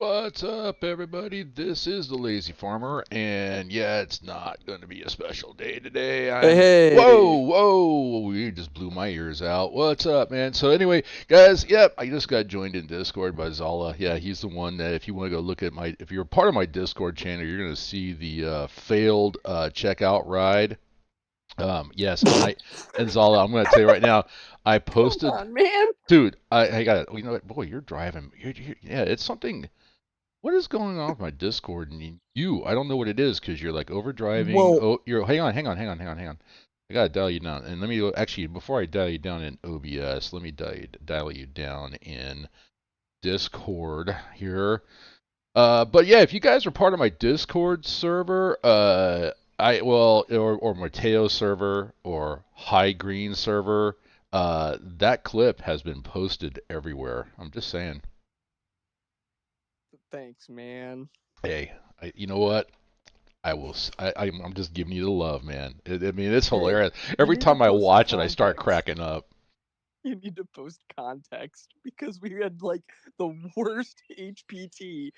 What's up, everybody? This is the Lazy Farmer, and yeah, it's not going to be a special day today. Hey, Whoa, hey. whoa, you just blew my ears out. What's up, man? So anyway, guys, yep, I just got joined in Discord by Zala. Yeah, he's the one that if you want to go look at if you're part of my Discord channel, you're going to see the failed checkout ride. Yes, and Zala, I'm going to tell you right now, I Come posted, on, man. dude, I got it. You know what, boy, you're driving. Yeah, it's something. What is going on with my Discord and you? I don't know what it is because you're like overdriving. Well, Oh, you're hang on. I gotta dial you down. And let me actually before I dial you down in OBS, let me dial you down in Discord here. But yeah, if you guys are part of my Discord server, or Mateo server or High Green server, that clip has been posted everywhere. I'm just saying. thanks, man. Hey, you know what? I will. I'm just giving you the love, man. I mean, it's Hey, hilarious. you Every need to time I post watch it, I start context. cracking up. You need to post context because we had like the worst HPT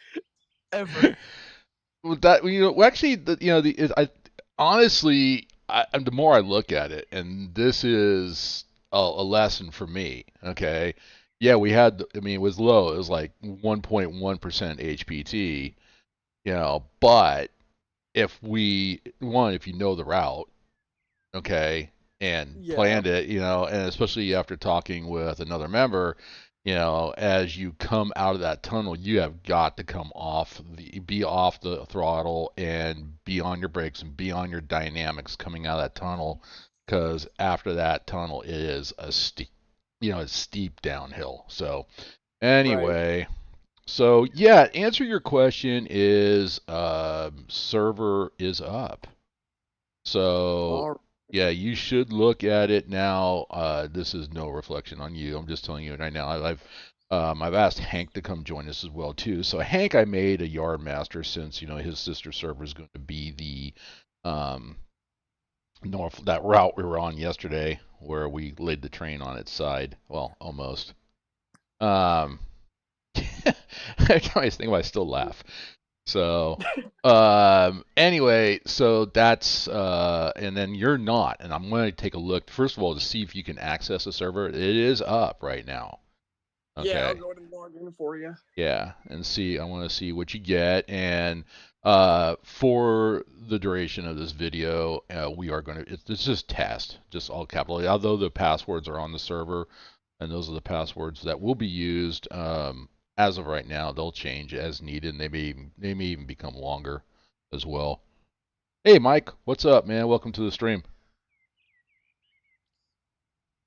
ever. With that, actually, I honestly, the more I look at it, and this is a lesson for me. Okay, yeah, we had. I mean, it was low. It was like 1.1% HPT. But if you know the route, okay, and Yeah, planned it, and especially after talking with another member, as you come out of that tunnel, you have got to be off the throttle and be on your brakes and be on your dynamics coming out of that tunnel, because after that tunnel, it is a steep, it's steep downhill. So right. anyway, so yeah, answer your question is server is up. So All yeah, you should look at it now. This is no reflection on you. I'm just telling you right now. I've asked Hank to come join us as well too. So Hank, I made a yard master since his sister server is going to be the north that route we were on yesterday, where we laid the train on its side. Well, almost. Um, I always think I still laugh. So, anyway, so that's, and then you're not, and I'm going to take a look, first of all, to see if you can access the server. It is up right now. Yeah, I'll Okay. go ahead and log in for you. Yeah. And I want to see what you get. And, for the duration of this video, we are going to, it's just test, just all capital. Although the passwords are on the server, and those are the passwords that will be used. As of right now, they'll change as needed, and they may even become longer as well. Hey, Mike, what's up, man? Welcome to the stream.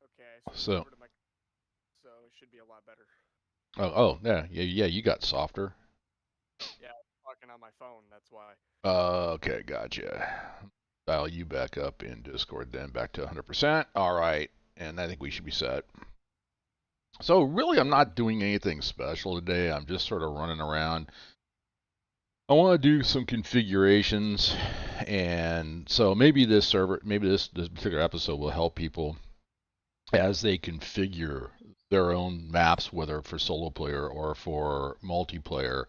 Okay, I switched So, over to my so it should be a lot better. yeah, you got softer. Yeah, I'm talking on my phone, that's why. Okay, gotcha. Dial you back up in Discord then, back to 100%. All right, and I think we should be set. So really, I'm not doing anything special today. I'm just sort of running around. I want to do some configurations, and so maybe this particular episode will help people as they configure their own maps, whether for solo player or for multiplayer.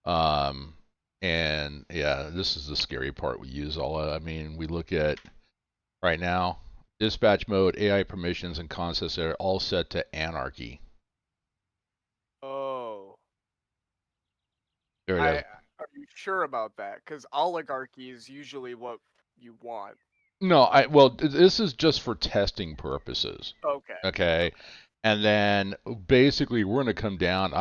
Um, and yeah, this is the scary part. We use all. I mean, we look at right now dispatch mode, AI permissions, and concepts are all set to anarchy. Oh. There it is. Are you sure about that? Because oligarchy is usually what you want. No, this is just for testing purposes. Okay. Okay. Okay. And then basically we're going to come down.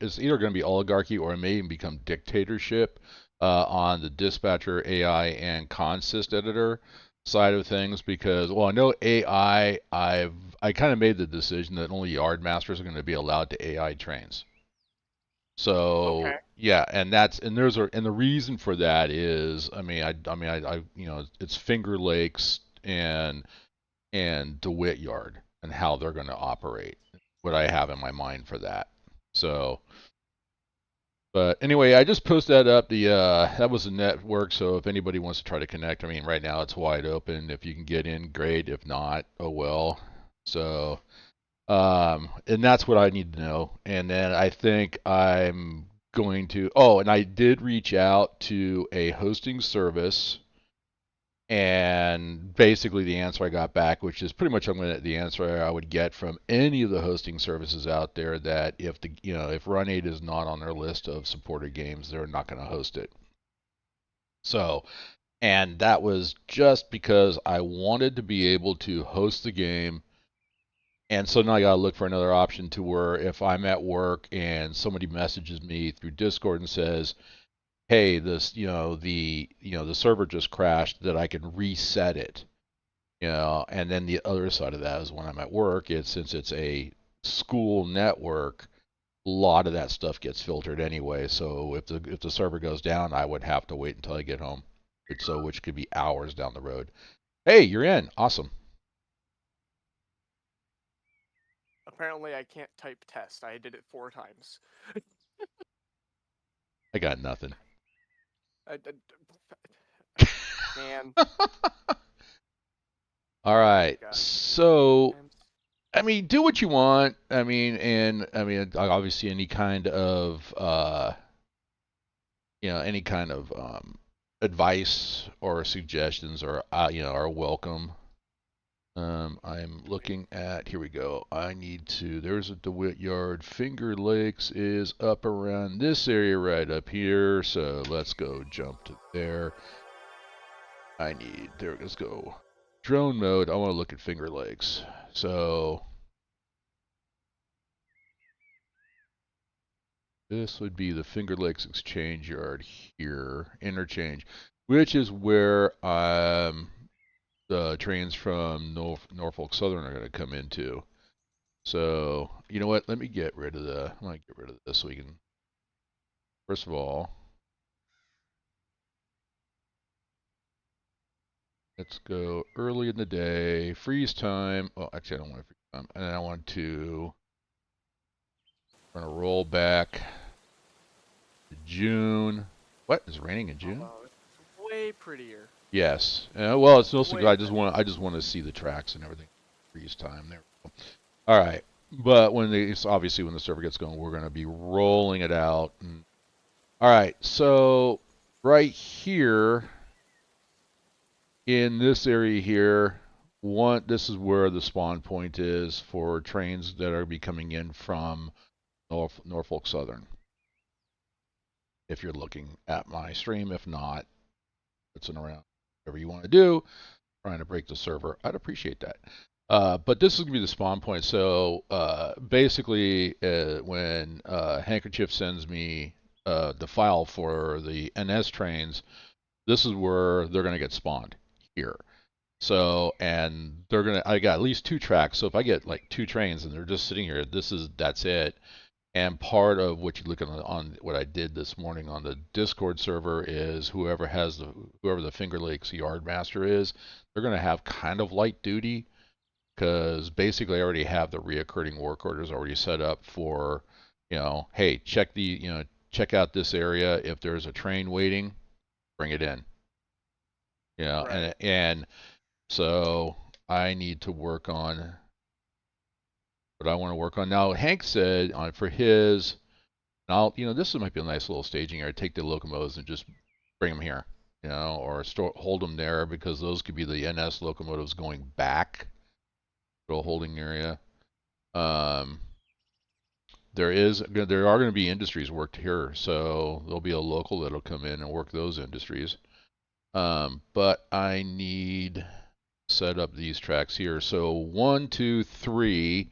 It's either going to be oligarchy or it may even become dictatorship on the dispatcher AI and consist editor side of things because well I know AI I kind of made the decision that only yard masters are going to be allowed to AI trains. Okay. So yeah, and the reason for that is I it's Finger Lakes and DeWitt Yard and how they're going to operate. What I have in my mind for that. So, but anyway, I just posted that up. That was the network. So if anybody wants to try to connect, I mean, right now it's wide open. If you can get in, great. If not, oh well. So, and that's what I need to know. And then I think I'm going to. Oh, and I did reach out to a hosting service, and basically the answer I got back, which is pretty much the answer I would get from any of the hosting services out there, that if if Run8 is not on their list of supported games, they're not going to host it. So, and that was just because I wanted to be able to host the game. And so now I gotta look for another option to where if I'm at work and somebody messages me through Discord and says, "Hey, this, the server just crashed," that I can reset it. And then the other side of that is when I'm at work, since it's a school network, a lot of that stuff gets filtered anyway. So if the server goes down, I would have to wait until I get home. Which could be hours down the road. Hey, you're in. Awesome. Apparently, I can't type test. I did it 4 times. I got nothing. I, man. All right. God. So, I mean, do what you want. I mean, and I mean, obviously, any kind of advice or suggestions are welcome. I'm looking at, here we go. There's a DeWitt Yard. Finger Lakes is up around this area right up here. So let's go jump to there. Let's go. Drone mode, I want to look at Finger Lakes. So this would be the Finger Lakes Exchange Yard here, interchange, which is where the trains from Norfolk Southern are going to come into. So, you know what? Let me get rid of I want to get rid of this so we can, first of all, let's go early in the day, freeze time. Oh, actually, I don't want to freeze time. And then we're going to roll back to June. What? Is it raining in June? Oh, it's way prettier. Yes. Well, it's mostly Way I just want to see the tracks and everything. Freeze time. There we go. All right. But obviously when the server gets going, we're going to be rolling it out. All right. So right here in this area here, this is where the spawn point is for trains that are be coming in from Norfolk Southern. If you're looking at my stream, if not, it's around whatever you want to do. Trying to break the server, I'd appreciate that. But this is going to be the spawn point. So basically, when Handkerchief sends me the file for the NS trains, this is where they're going to get spawned here. So, and I got at least 2 tracks. So if I get like 2 trains and they're just sitting here, that's it. And part of what you look at on what I did this morning on the Discord server is whoever the Finger Lakes yard master is, they're going to have kind of light duty, because basically I already have the reoccurring work orders already set up for, hey, check out this area. If there's a train waiting, bring it in. Right. And so I need to work on what I want to work on. Now, Hank said for his, this might be a nice little staging area. Take the locomotives and just bring them here, or hold them there, because those could be the NS locomotives going back to a holding area. There are going to be industries worked here, so there'll be a local that'll come in and work those industries. But I need set up these tracks here. So 1, 2, 3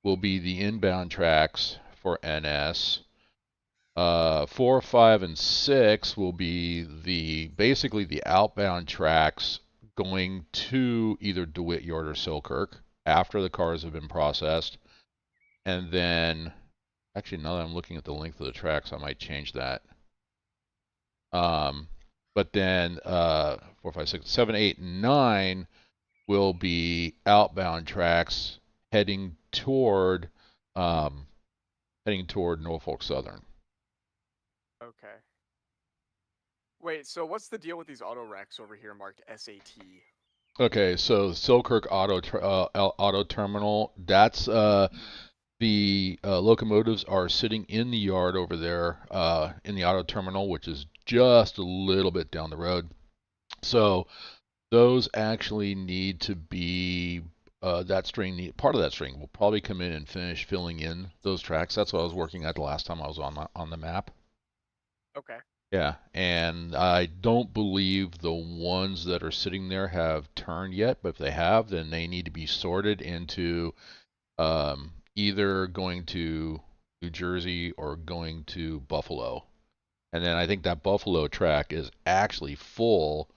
will be the inbound tracks for NS. 4, 5, and 6 will be basically the outbound tracks going to either DeWitt Yard or Selkirk after the cars have been processed. And then, actually, now that I'm looking at the length of the tracks, I might change that. But then 4, 5, 6, 7, 8, and 9 will be outbound tracks heading toward Norfolk Southern. Okay. Wait, so what's the deal with these auto racks over here marked SAT? Okay, so Selkirk Auto Terminal. That's The locomotives are sitting in the yard over there in the auto terminal, which is just a little bit down the road. So those actually need to be that string. Part of that string will probably come in and finish filling in those tracks. That's what I was working at the last time I was on the map. Okay. Yeah, and I don't believe the ones that are sitting there have turned yet, but if they have, then they need to be sorted into either going to New Jersey or going to Buffalo. And then I think that Buffalo track is actually full,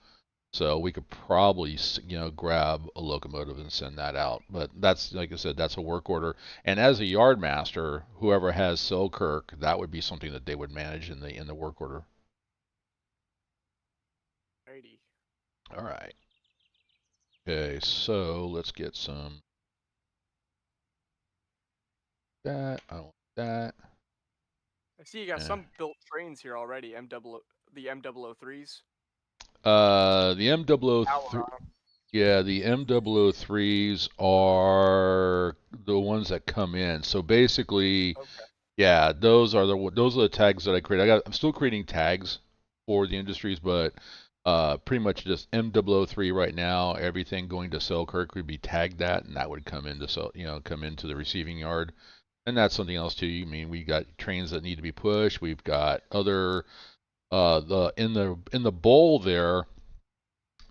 so we could probably, grab a locomotive and send that out. But that's, like I said, that's a work order. And as a yard master, whoever has Selkirk, that would be something that they would manage in the work order. Alrighty. All right. Okay, so let's get some that. I don't want that. I see you got Yeah. some built trains here already. The M003s. The M003, Power on yeah, the M003s are the ones that come in. So basically, 'em. Okay. yeah, those are the tags that I create. I'm still creating tags for the industries, but pretty much just M003 right now. Everything going to Selkirk would be tagged that, and that would come into come into the receiving yard. And that's something else too. I mean, we got trains that need to be pushed. We've got other in the bowl there.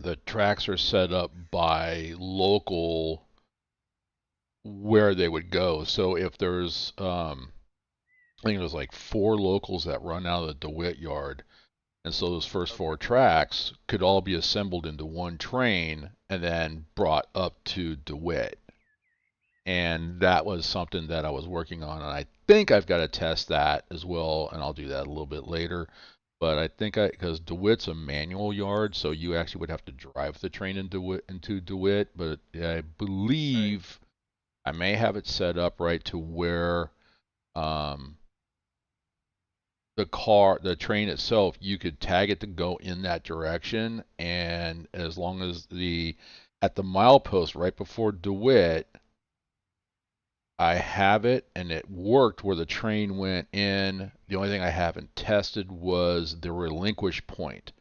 The tracks are set up by local where they would go. So if there's I think there's like four locals that run out of the DeWitt yard. And so those first Okay. four tracks could all be assembled into one train and then brought up to DeWitt. And that was something that I was working on. And I think I've got to test that as well. And I'll do that a little bit later. But I think because DeWitt's a manual yard, so you actually would have to drive the train into DeWitt. But I Right. believe I may have it set up right to where um, the train itself, you could tag it to go in that direction, and as long as at the milepost right before DeWitt, I have it, and it worked where the train went in. The only thing I haven't tested was the relinquish point.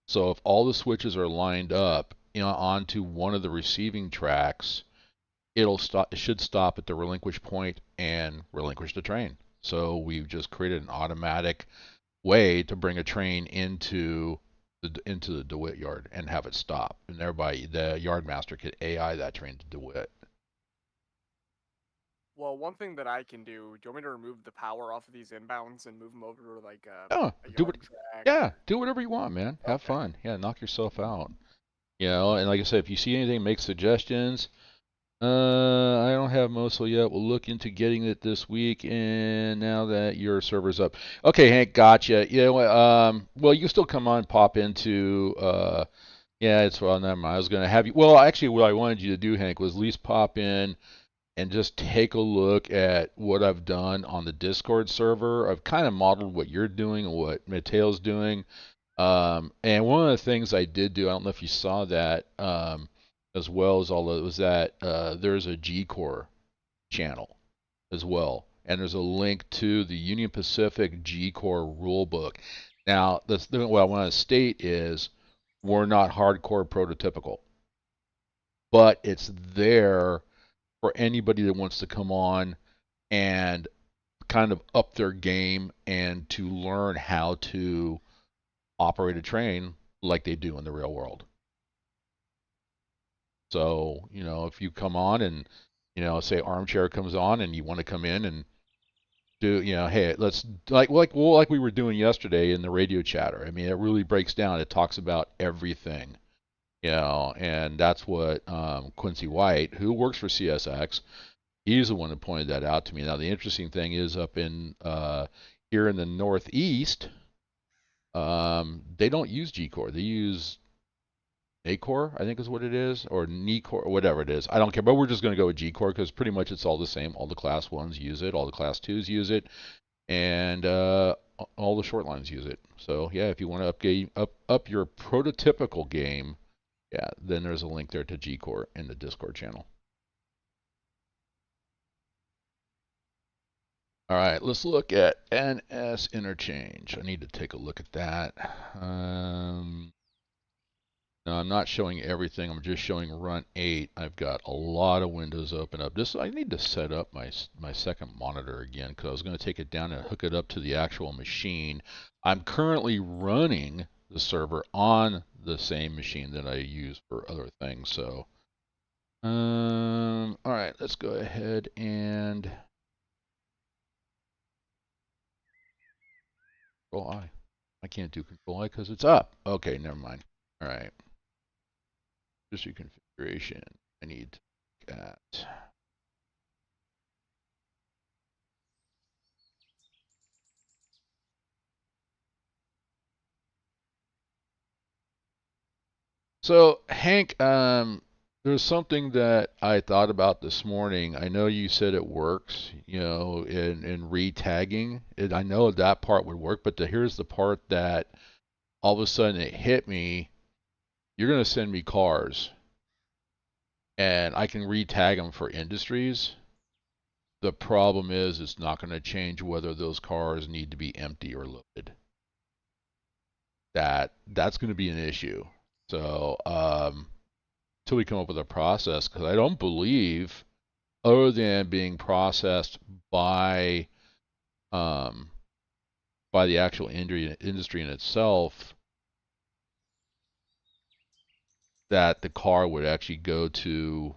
So if all the switches are lined up, onto one of the receiving tracks, it'll stop. It should stop at the relinquish point and relinquish the train. So we've just created an automatic way to bring a train into the DeWitt yard and have it stop, and thereby the yard master could AI that train to DeWitt. Well, one thing that I can do. Do you want me to remove the power off of these inbounds and move them over to like Oh, a do it. yard track Yeah, or? do whatever you want, man. Have Okay. fun. Yeah, knock yourself out. And like I said, if you see anything, make suggestions. I don't have MoSel yet. We'll look into getting it this week, and now that your server's up. Okay, Hank, gotcha. Well, you can still come on, pop into. Yeah, it's well, never mind. I was gonna have you. Well, actually, what I wanted you to do, Hank, was at least pop in and just take a look at what I've done on the Discord server. I've kind of modeled what you're doing and what Mateo's doing. And one of the things I did do, I don't know if you saw that, as well as all of it, was that there's a G Core channel as well. And there's a link to the Union Pacific G Core rulebook. Now, what I want to state is we're not hardcore prototypical, but it's there for anybody that wants to come on and kind of up their game and to learn how to operate a train like they do in the real world. So, if you come on and, say Armchair comes on and you want to come in and do, hey, let's like we were doing yesterday in the radio chatter. I mean, it really breaks down. It talks about everything, and that's what Quincy White, who works for CSX, he's the one that pointed that out to me. Now, the interesting thing is up in here in the Northeast, they don't use G Core. They use A Core, I think is what it is, or Knee Core, or whatever it is. I don't care, but we're just going to go with G Core because pretty much it's all the same. All the Class 1s use it, all the Class 2s use it, and all the short lines use it. So, yeah, if you want to up your prototypical game, yeah, then there's a link there to G Core in the Discord channel. All right, let's look at NS interchange. I need to take a look at that. No, I'm not showing everything. I'm just showing Run8. I've got a lot of windows open up. I need to set up my second monitor again because I was going to take it down and hook it up to the actual machine. I'm currently running the server on the same machine that I use for other things. So, all right, let's go ahead and Control I. I can't do Control I because it's up. Okay, never mind. All right, just your configuration. I need to look at. So, Hank, there's something that I thought about this morning. I know you said it works, in re-tagging. I know that part would work, but here's the part that all of a sudden it hit me. You're going to send me cars, and I can re-tag them for industries. The problem is it's not going to change whether those cars need to be empty or loaded. That's going to be an issue. So, till we come up with a process, because I don't believe, other than being processed by um, by the actual industry in itself, that the car would actually go to,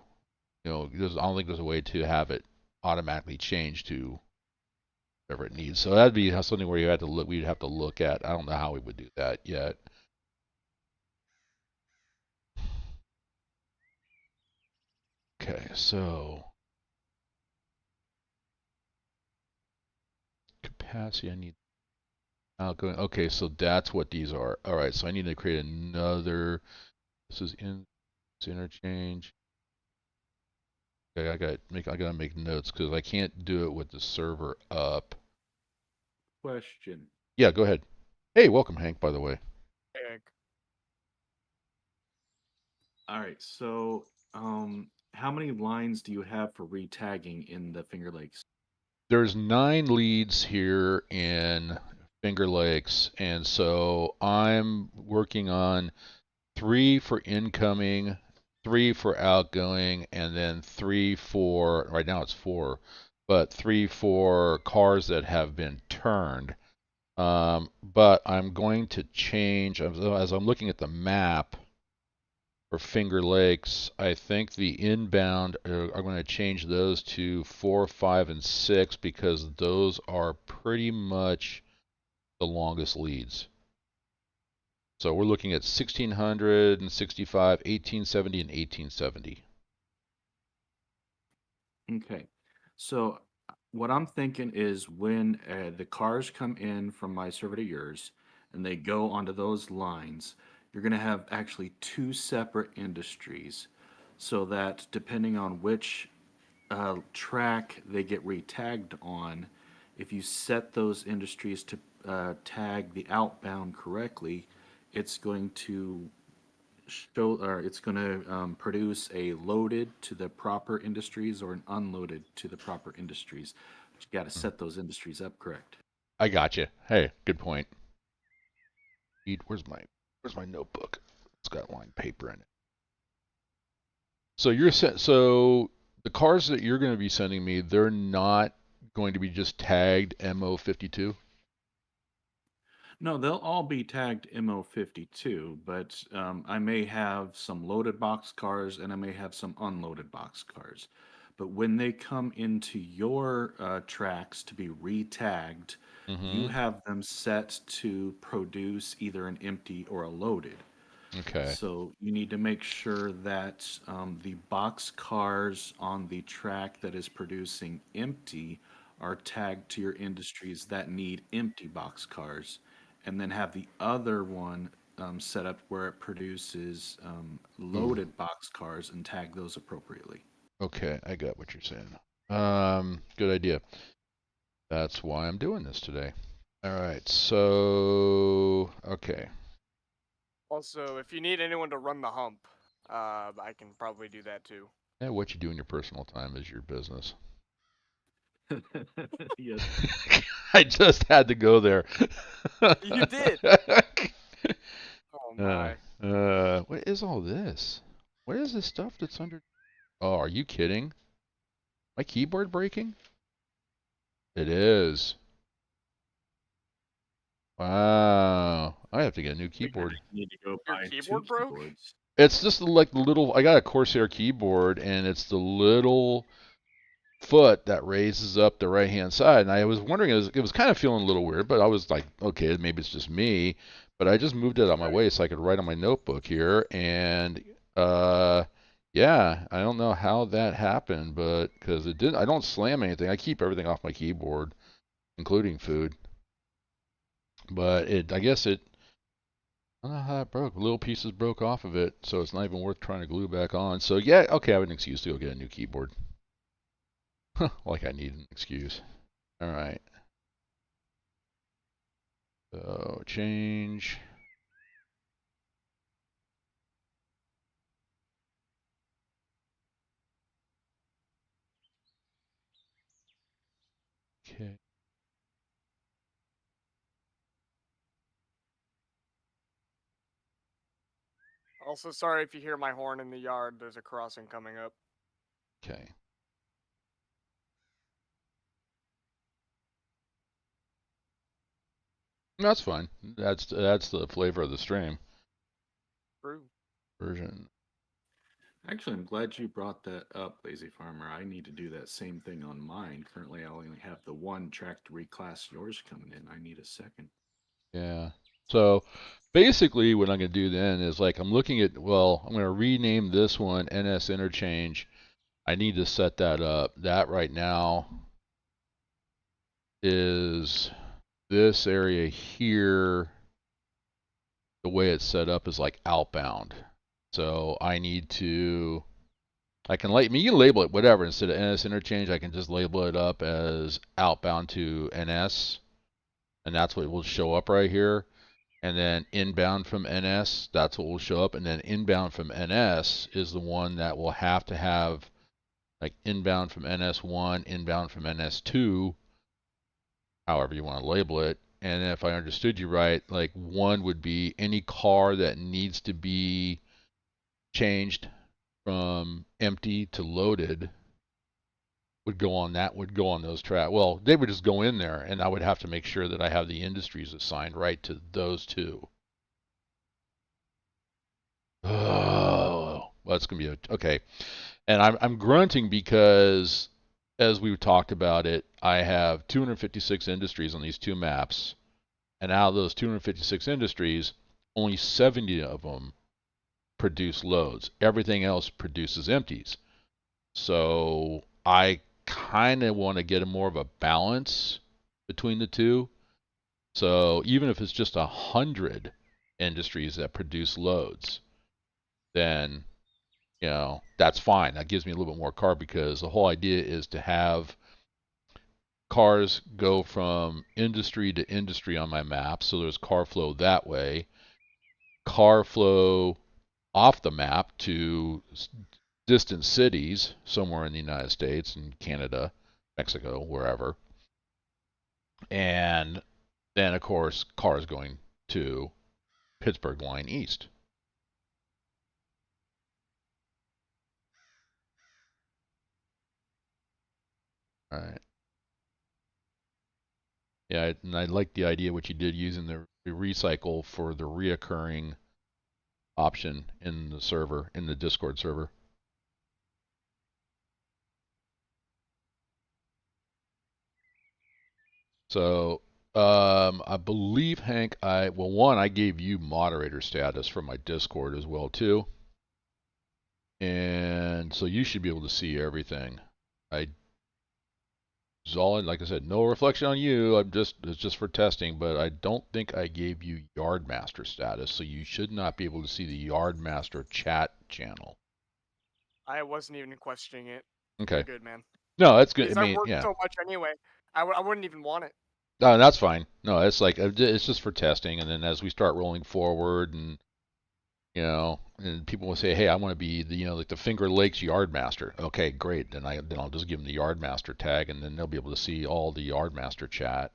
I don't think there's a way to have it automatically change to whatever it needs. So that'd be something where we'd have to look at. I don't know how we would do that yet. Okay, so capacity, I need outgoing. Okay, so that's what these are. All right, so I need to create another. This is interchange. Okay, I gotta make notes because I can't do it with the server up. Question. Yeah, go ahead. Hey, welcome, Hank, by the way. Heck. All right, so how many lines do you have for retagging in the Finger Lakes? There's 9 leads here in Finger Lakes, and so I'm working on 3 for incoming, 3 for outgoing, and then 3 for, right now it's 4, but 3 for cars that have been turned. But I'm going to change, as I'm looking at the map for Finger Lakes, I think the inbound are going to change those to 4, 5, and 6 because those are pretty much the longest leads. So we're looking at 1665, 1870, and 1870. Okay, so what I'm thinking is when the cars come in from my server to yours and they go onto those lines, you're going to have actually two separate industries so that depending on which track they get retagged on, if you set those industries to tag the outbound correctly, it's going to show or it's going to produce a loaded to the proper industries or an unloaded to the proper industries. But you got to set those industries up correct. I got you. Hey, good point. Where's my notebook? It's got lined paper in it. So the cars that you're going to be sending me, they're not going to be just tagged MO52? No, they'll all be tagged MO52, but I may have some loaded box cars and I may have some unloaded box cars. But when they come into your tracks to be re-tagged, you Mm-hmm. have them set to produce either an empty or a loaded. Okay. So you need to make sure that the box cars on the track that is producing empty are tagged to your industries that need empty box cars, and then have the other one set up where it produces Ooh. loaded box cars and tag those appropriately. Okay, I got what you're saying. Good idea. That's why I'm doing this today. All right, so okay. Also, if you need anyone to run the hump, I can probably do that too. Yeah, what you do in your personal time is your business. Yes. I just had to go there. You did. Oh my. What is all this? What is this stuff that's under? Oh, are you kidding? My keyboard breaking? It is. Wow. I have to get a new We're gonna keyboard. need to go Your buy 2 keyboard broke? keyboards. It's just like the little, I got a Corsair keyboard and it's the little foot that raises up the right hand side. And I was wondering, it was kind of feeling a little weird, but I was like, okay, maybe it's just me. But I just moved it out my way so I could write on my notebook here. And yeah, I don't know how that happened, but because it didn't, I don't slam anything. I keep everything off my keyboard, including food. But I guess I don't know how it broke. Little pieces broke off of it, so it's not even worth trying to glue back on. So yeah, okay, I have an excuse to go get a new keyboard. Like I need an excuse. All right. So change. Okay. Also, sorry if you hear my horn in the yard. There's a crossing coming up. Okay. That's fine. That's the flavor of the stream. True. Version. Actually, I'm glad you brought that up, Lazy Farmer. I need to do that same thing on mine. Currently, I only have the one track to reclass yours coming in. I need a second. Yeah. So basically what I'm going to do then is like I'm looking at, well, I'm going to rename this one NS Interchange. I need to set that up. That right now is this area here. The way it's set up is like outbound. So I need to, you can label it whatever. Instead of NS Interchange, I can just label it up as outbound to NS. And that's what will show up right here. And then inbound from NS, that's what will show up. And then inbound from NS is the one that will have to have like inbound from NS1, inbound from NS2, however you want to label it. And if I understood you right, like one would be any car that needs to be changed from empty to loaded would go on those tracks. Well, they would just go in there and I would have to make sure that I have the industries assigned right to those two. Oh, well, that's gonna be okay. And I'm grunting because as we've talked about it, I have 256 industries on these two maps, and out of those 256 industries, only 70 of them produce loads. Everything else produces empties. So I kind of want to get a more of a balance between the two. So even if it's just 100 industries that produce loads, then that's fine. That gives me a little bit more car because the whole idea is to have cars go from industry to industry on my map. So there's car flow that way. Car flow off the map to distant cities somewhere in the United States and Canada, Mexico, wherever. And then, of course, cars going to Pittsburgh line east. All right. Yeah, and I like the idea what you did using the recycle for the reoccurring option in the server, in the Discord server. So, I believe, Hank, I gave you moderator status for my Discord as well, too. And so you should be able to see everything. Like I said, no reflection on you. It's just for testing, but I don't think I gave you Yardmaster status, so you should not be able to see the Yardmaster chat channel. I wasn't even questioning it. Okay. You're good, man. No, that's good. Because I mean, work yeah. so much anyway. I wouldn't even want it. No, that's fine. No, it's just for testing, and then as we start rolling forward and And people will say, hey, I want to be the, like the Finger Lakes Yard Master. Okay, great. Then I'll just give them the Yard Master tag, and then they'll be able to see all the Yard Master chat.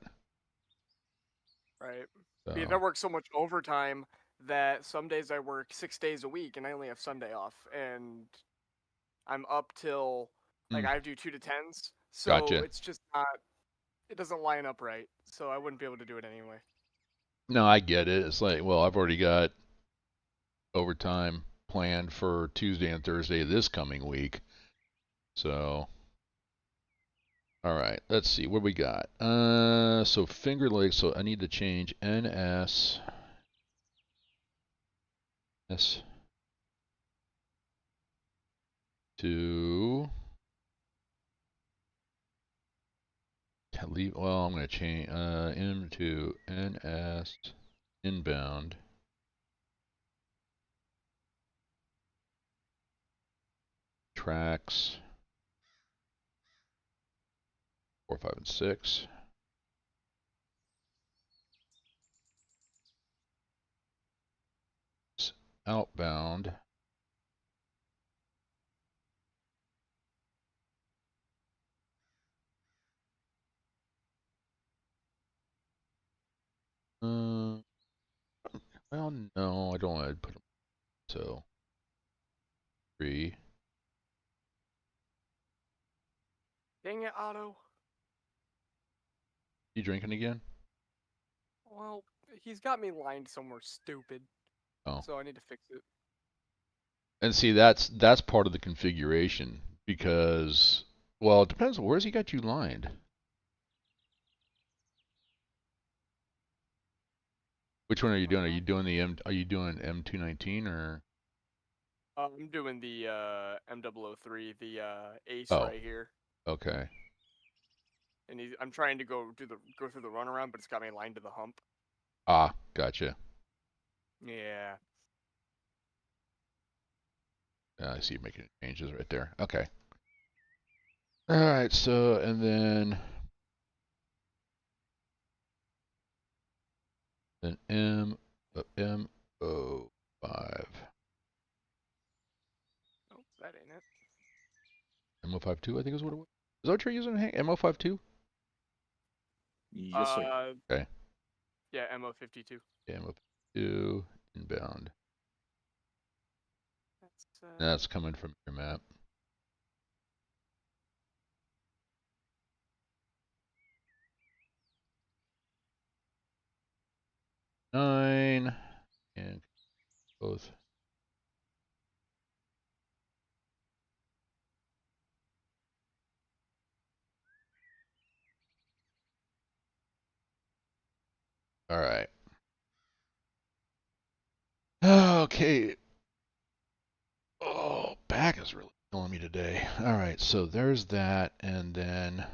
Right. So. Because I work so much overtime that some days I work 6 days a week and I only have Sunday off, and I'm up till like I do 2 to 10s, so Gotcha. it's just not. It doesn't line up right, so I wouldn't be able to do it anyway. No, I get it. It's like, well, I've already got overtime planned for Tuesday and Thursday this coming week. So, all right, let's see what we got. So Finger Lakes. So I need to change NS S to leave. Well, I'm going to change M to NS inbound. Tracks 4, 5, and 6. Outbound. Well, no, I don't want to put them. So 3. Dang it, Otto. You drinking again? Well, he's got me lined somewhere stupid. Oh. So I need to fix it. And see, that's part of the configuration because, well, it depends. Where's he got you lined? Which one are you doing? Are you doing the M? Are you doing M219 or? I'm doing the M003, the Ace Oh, right here, okay. and I'm trying to go through the runaround, but it's got me lined to the hump. Ah, gotcha. Yeah. I see you making changes right there. Okay. All right. So and then M05. Oh, that ain't it. M052, I think is what it was. Is that what you're using? M052? Yes, sir. Okay. Yeah, MO52. Yeah, M052 inbound. That's That's coming from your map. Nine and both. All right. Okay. Oh, back is really killing me today. All right, so there's that, and then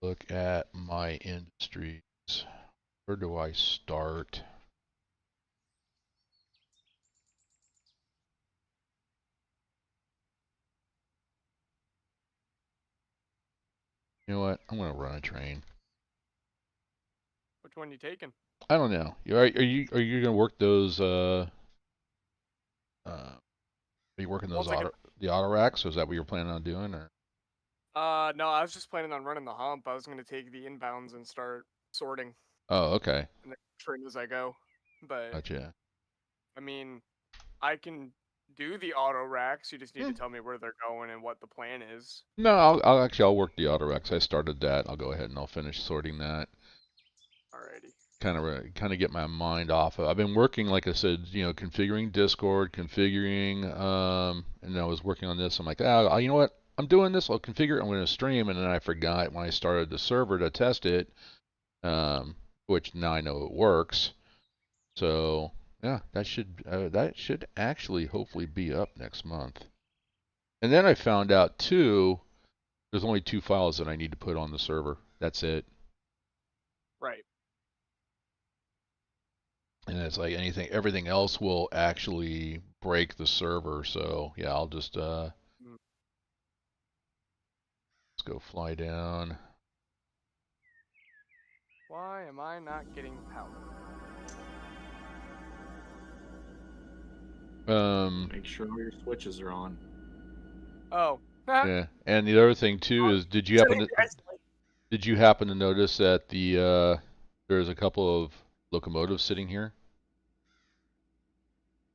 look at my industries. Where do I start? You know what? I'm gonna run a train. which one you taking? I don't know. Are you gonna work those are you working those the auto racks? Or is that what you're planning on doing, or? No, I was just planning on running the hump. I was gonna take the inbounds and start sorting Oh, okay. and then train as I go. But Gotcha. I mean, I can do the auto racks. You just need to Hmm. tell me where they're going and what the plan is. No, I'll work the auto racks. I started that. I'll go ahead and I'll finish sorting that. Alrighty. Kind of get my mind off of. I've been working, like I said, configuring Discord, configuring, and I was working on this. I'm like, you know what? I'm doing this. I'll configure it. I'm going to stream, and then I forgot when I started the server to test it, which now I know it works. So yeah, that should actually hopefully be up next month. And then I found out too, there's only 2 files that I need to put on the server. That's it. Right. And it's like everything else will actually break the server. So yeah, I'll just let's go fly down. Why am I not getting power? Make sure all your switches are on. Oh. Yeah, and the other thing too is, did you happen to notice that there's a couple of locomotives sitting here?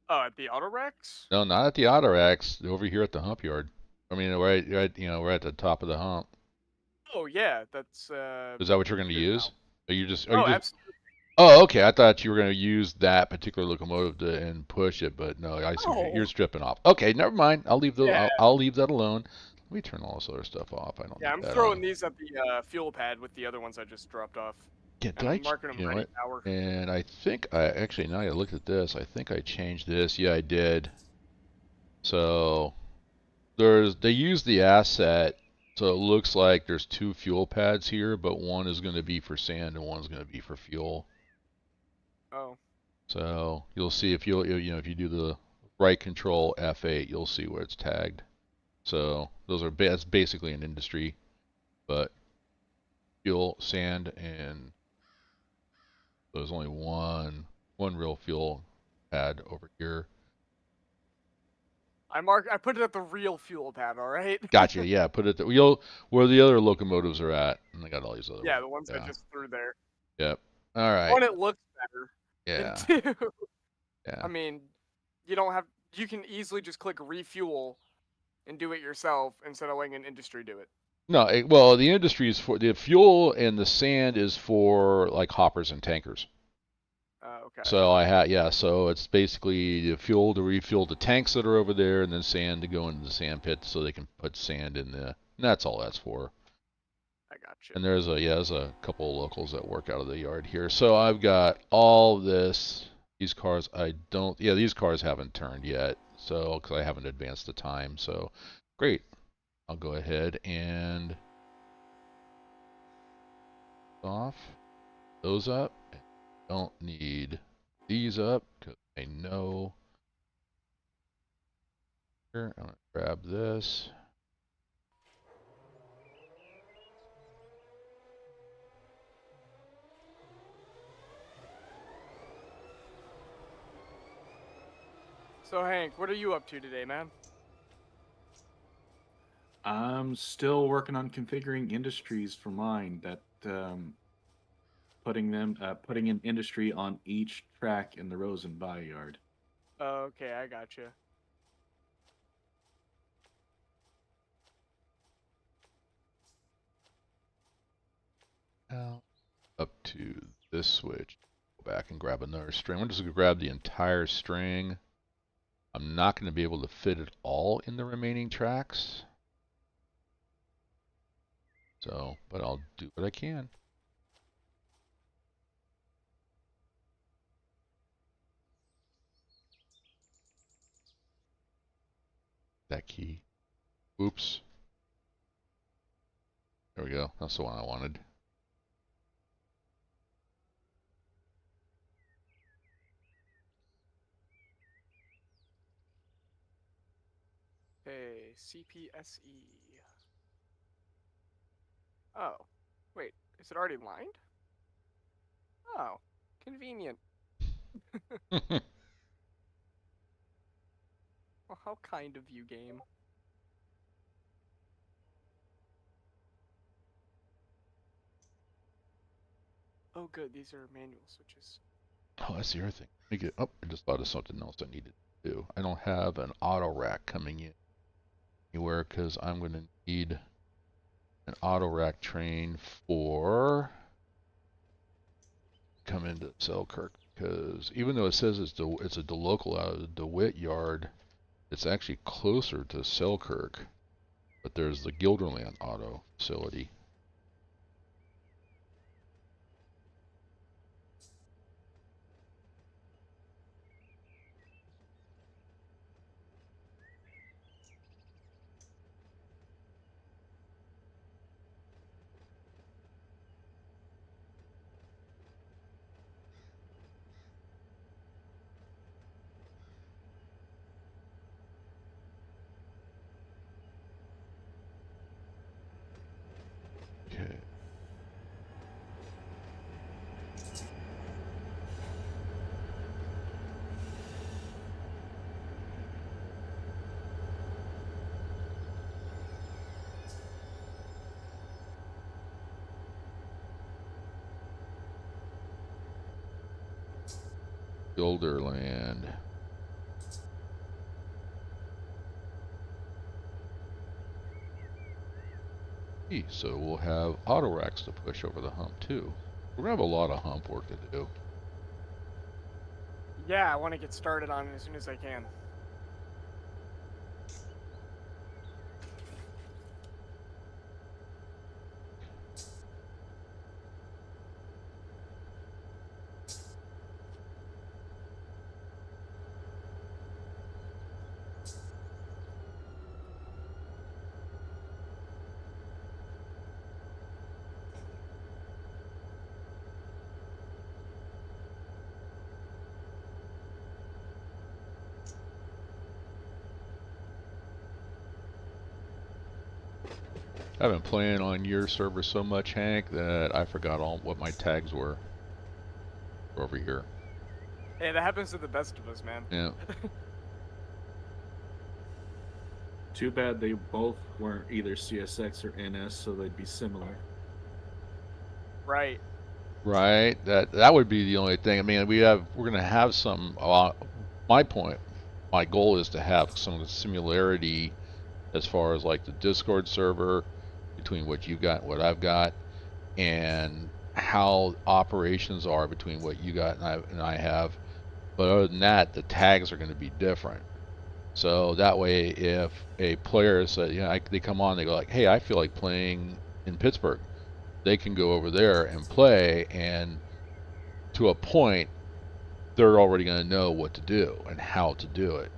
Oh, at the auto racks? No, not at the auto racks. Over here at the hump yard. I mean, right, we're at the top of the hump. Oh yeah, that's Is that what you're going to good use? now. Are you Oh, just? absolutely. Oh, okay. I thought you were going to use that particular locomotive and push it, but no, I see you're Oh. stripping off. Okay, never mind. I'll leave Yeah. I'll leave that alone. Let me turn all this other stuff off. I don't Yeah, need I'm that throwing on. these at the fuel pad with the other ones I just dropped off. Yeah, And I'm marking them you know ready what? power. And I think actually, now I looked at this, I think I changed this. Yeah, I did. So they use the asset, so it looks like there's two fuel pads here, but one is going to be for sand and one's going to be for fuel. Oh. So you'll see if if you do the right control F8, you'll see where it's tagged. So that's basically an industry, but fuel, sand, and there's only one real fuel pad over here. I put it at the real fuel pad, all right? Gotcha. Yeah, put it where the other locomotives are at, and I got all these other Yeah, ones. the ones I Yeah. just threw there. Yep. All right. One, it looks better. And Yeah. two, Yeah. I mean, you can easily just click refuel and do it yourself instead of letting an industry do it. No, well, the industry is for the fuel, and the sand is for like hoppers and tankers. Okay. So so it's basically the fuel to refuel the tanks that are over there, and then sand to go into the sand pit so they can put sand in and that's all that's for. I got you. And there's a couple of locals that work out of the yard here. So I've got all this. These cars, these cars haven't turned yet, so because I haven't advanced the time. So great. I'll go ahead and off those up. Don't need these up because I know. Here, I'm gonna grab this. So Hank, what are you up to today, man? I'm still working on configuring industries for mine. That putting an industry on each track in the Rosen Buy yard. Okay, I got you. Now up to this switch. Go back and grab another string. I'm just gonna grab the entire string. I'm not going to be able to fit it all in the remaining tracks. So, but I'll do what I can. That key. Oops. There we go. That's the one I wanted. Hey, CPSE. Oh, wait, is it already lined? Oh, convenient. Well, how kind of you, game. Oh, good, these are manual switches. Oh, that's the other thing. Oh, I just thought of something else I needed to do. I don't have an auto rack coming in anywhere because I'm going to need an auto rack train for come into Selkirk, because even though it says it's a local out of the DeWitt yard, it's actually closer to Selkirk, but there's the Gilderland Auto facility. Builderland. So we'll have auto racks to push over the hump too. We're gonna have a lot of hump work to do. Yeah, I want to get started on it as soon as I can. I've been playing on your server so much, Hank, that I forgot all what my tags were over here. Hey, that happens to the best of us, man. Yeah. Too bad they both weren't either CSX or NS, so they'd be similar. Right. Right. That would be the only thing. I mean, we're gonna have some. My goal is to have some similarity as far as like the Discord server between what you've got and what I've got, and how operations are between what you got and I have. But other than that, the tags are going to be different. So that way, if a player says, they come on, they go like, hey, I feel like playing in Pittsburgh, they can go over there and play, and to a point, they're already going to know what to do and how to do it.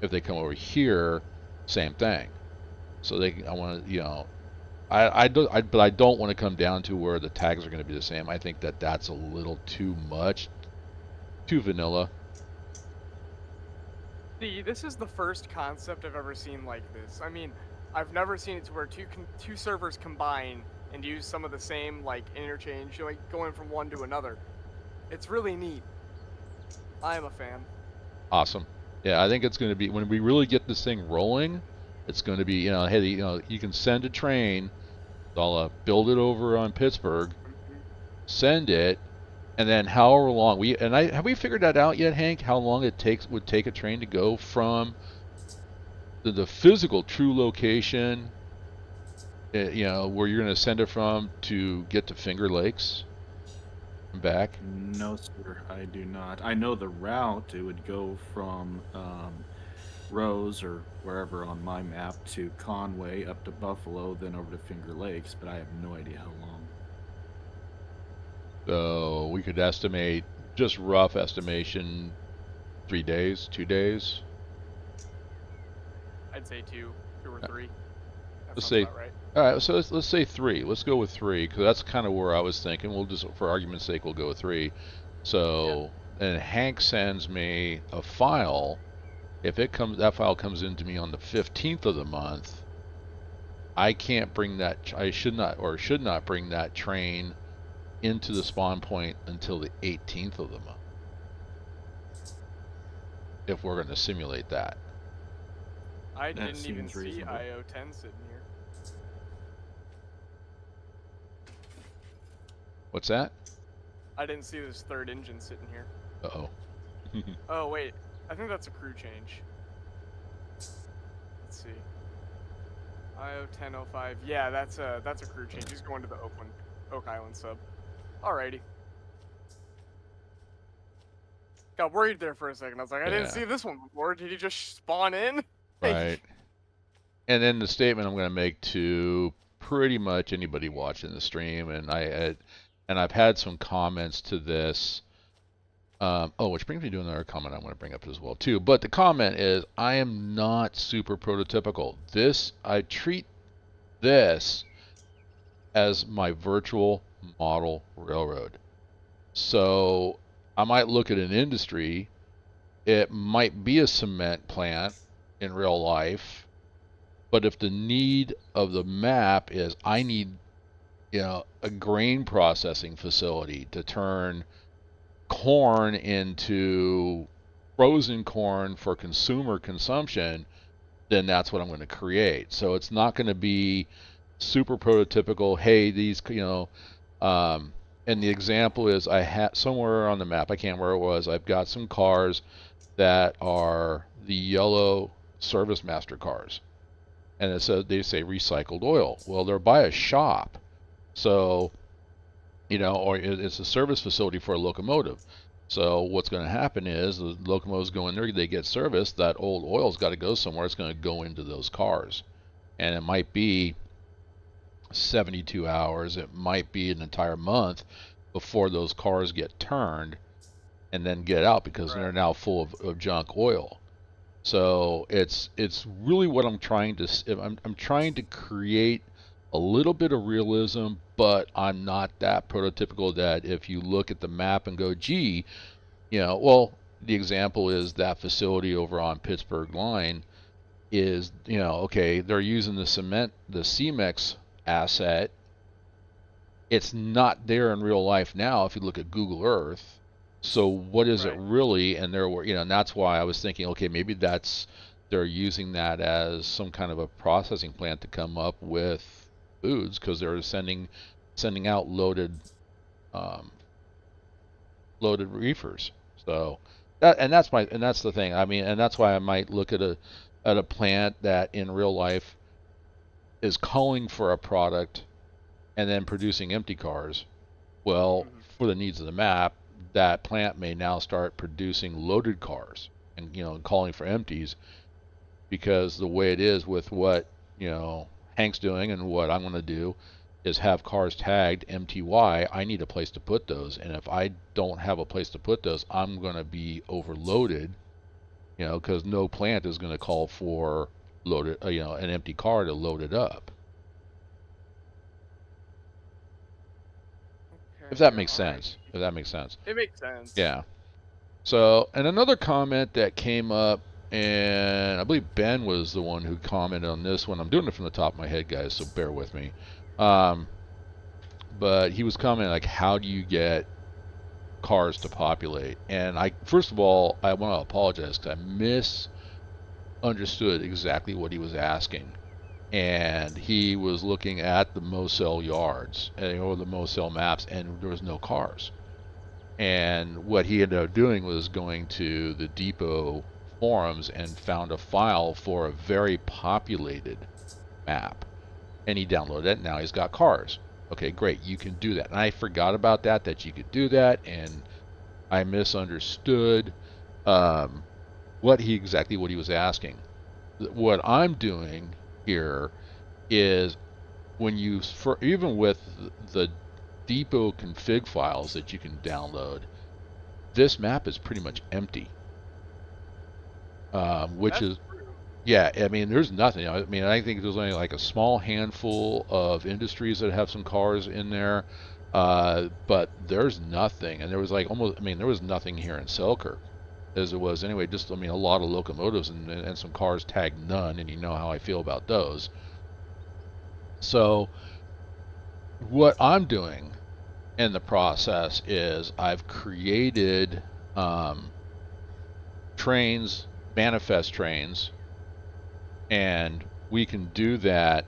If they come over here, same thing. So I want to, but I don't want to come down to where the tags are going to be the same. I think that's a little too much, too vanilla. See, this is the first concept I've ever seen like this. I mean, I've never seen it to where two servers combine and use some of the same like interchange, like going from one to another. It's really neat. I am a fan. Awesome. Yeah, I think it's going to be, when we really get this thing rolling, it's going to be, hey, you can send a train. I'll build it over on Pittsburgh, send it, and then however long have we figured that out yet, Hank? How long it would take a train to go from the physical true location, where you're going to send it from to get to Finger Lakes and back? No, sir, I do not. I know the route. It would go from Rose or wherever on my map to Conway, up to Buffalo, then over to Finger Lakes, but I have no idea how long. So we could estimate, just rough estimation, 3 days, 2 days. I'd say two or three. Let's say, about right. All right, so let's say 3. Let's go with 3, because that's kind of where I was thinking. We'll just, for argument's sake, we'll go with 3. So, and Hank sends me a file. If that file comes into me on the 15th of the month, I can't bring that. I should not bring that train into the spawn point until the 18th of the month, if we're going to simulate that. I didn't even see IO10 sitting here. What's that? I didn't see this third engine sitting here. Uh-oh. Oh, wait. I think that's a crew change. Let's see. IO1005. Yeah, that's a crew change. He's going to the Oak Island sub. Alrighty. Got worried there for a second. I was like, I didn't see this one before. Did he just spawn in? Right. And then the statement I'm going to make to pretty much anybody watching the stream, and I've had some comments to this. Which brings me to another comment I want to bring up as well too. But the comment is, I am not super prototypical. I treat this as my virtual model railroad. So I might look at an industry. It might be a cement plant in real life, but if the need of the map is, I need, a grain processing facility to turn corn into frozen corn for consumer consumption, then that's what I'm going to create. So it's not going to be super prototypical. Hey, these, And the example is I had somewhere on the map, I can't remember where it was, I've got some cars that are the yellow Service Master cars. And it says, they say recycled oil. Well, they're by a shop. So, or it's a service facility for a locomotive. So what's going to happen is the locomotives go in there, they get serviced, that old oil's got to go somewhere, it's going to go into those cars. And it might be 72 hours, it might be an entire month before those cars get turned and then get out because they're now full of junk oil. So it's really what I'm trying to I'm trying to create a little bit of realism, but I'm not that prototypical that if you look at the map and go, gee, well, the example is that facility over on Pittsburgh Line is, okay, they're using the CEMEX asset. It's not there in real life now if you look at Google Earth. So what is it really? And and that's why I was thinking, okay, maybe they're using that as some kind of a processing plant to come up with foods because they're sending out loaded reefers. So that's the thing. I mean, and that's why I might look at a plant that in real life is calling for a product and then producing empty cars. Well, for the needs of the map, that plant may now start producing loaded cars and calling for empties, because the way it is with what Hank's doing and what I'm going to do is have cars tagged MTY. I need a place to put those, and if I don't have a place to put those, I'm going to be overloaded, because no plant is going to call for an empty car to load it up. If that makes sense. If that makes sense. It makes sense. Yeah. So, and another comment that came up, and I believe Ben was the one who commented on this one. I'm doing it from the top of my head, guys, so bear with me. But he was commenting like, how do you get cars to populate? And first of all, I want to apologize because I misunderstood exactly what he was asking. And he was looking at the MoSel yards or the MoSel maps, and there was no cars. And what he ended up doing was going to the depot forums and found a file for a very populated map, and he downloaded it. Now he's got cars. Okay, great, you can do that. And I forgot about that you could do that, and I misunderstood what he was asking. What I'm doing here is when even with the depot config files that you can download, this map is pretty much empty. Which is, yeah, I mean, there's nothing. I mean, I think there's only like a small handful of industries that have some cars in there, but there's nothing. And there was there was nothing here in Selkirk as it was anyway. Just, a lot of locomotives and some cars tagged none, and you know how I feel about those. So what I'm doing in the process is I've created Trainz, manifest Trainz, and we can do that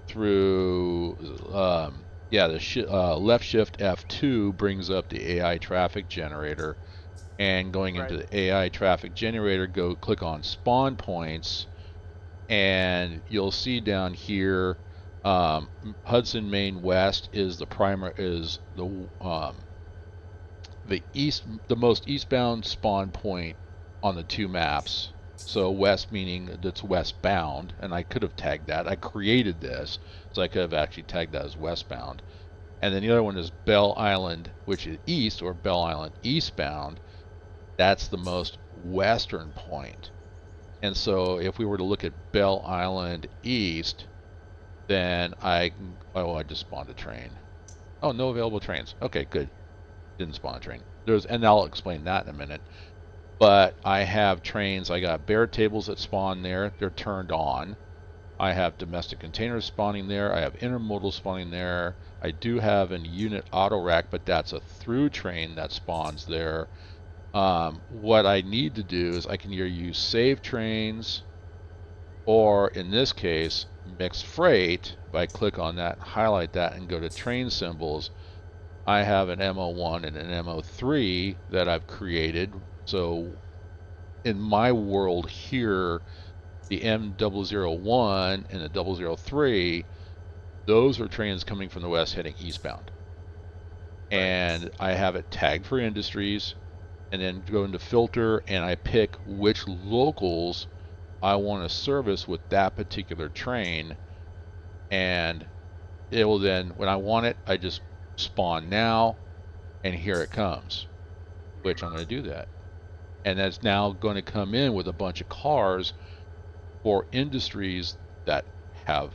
through the left shift F2 brings up the AI traffic generator, and going into the AI traffic generator, go click on spawn points, and you'll see down here Hudson Main West is the most eastbound spawn point on the two maps. So west meaning that's westbound, and I could have tagged that. I created this, so I could have actually tagged that as westbound. And then the other one is Bell Island, which is east, or Bell Island eastbound. That's the most western point. And so if we were to look at Bell Island east, then I just spawned a train. Oh, no available trains. Okay, good. Didn't spawn a train. And I'll explain that in a minute. But I have trains. I got bear tables that spawn there. They're turned on. I have domestic containers spawning there. I have intermodal spawning there. I do have a unit auto rack, but that's a through train that spawns there. What I need to do is I can either use save trains, or in this case, mixed freight. If I click on that, highlight that, and go to train symbols, I have an MO1 and an MO3 that I've created. So in my world here, the M001 and the 003, those are trains coming from the west heading eastbound. Right. And I have it tagged for industries, and then go into filter, and I pick which locals I want to service with that particular train, and it will then, when I want it, I just spawn now, and here it comes, which I'm going to do that. And that's now going to come in with a bunch of cars for industries that have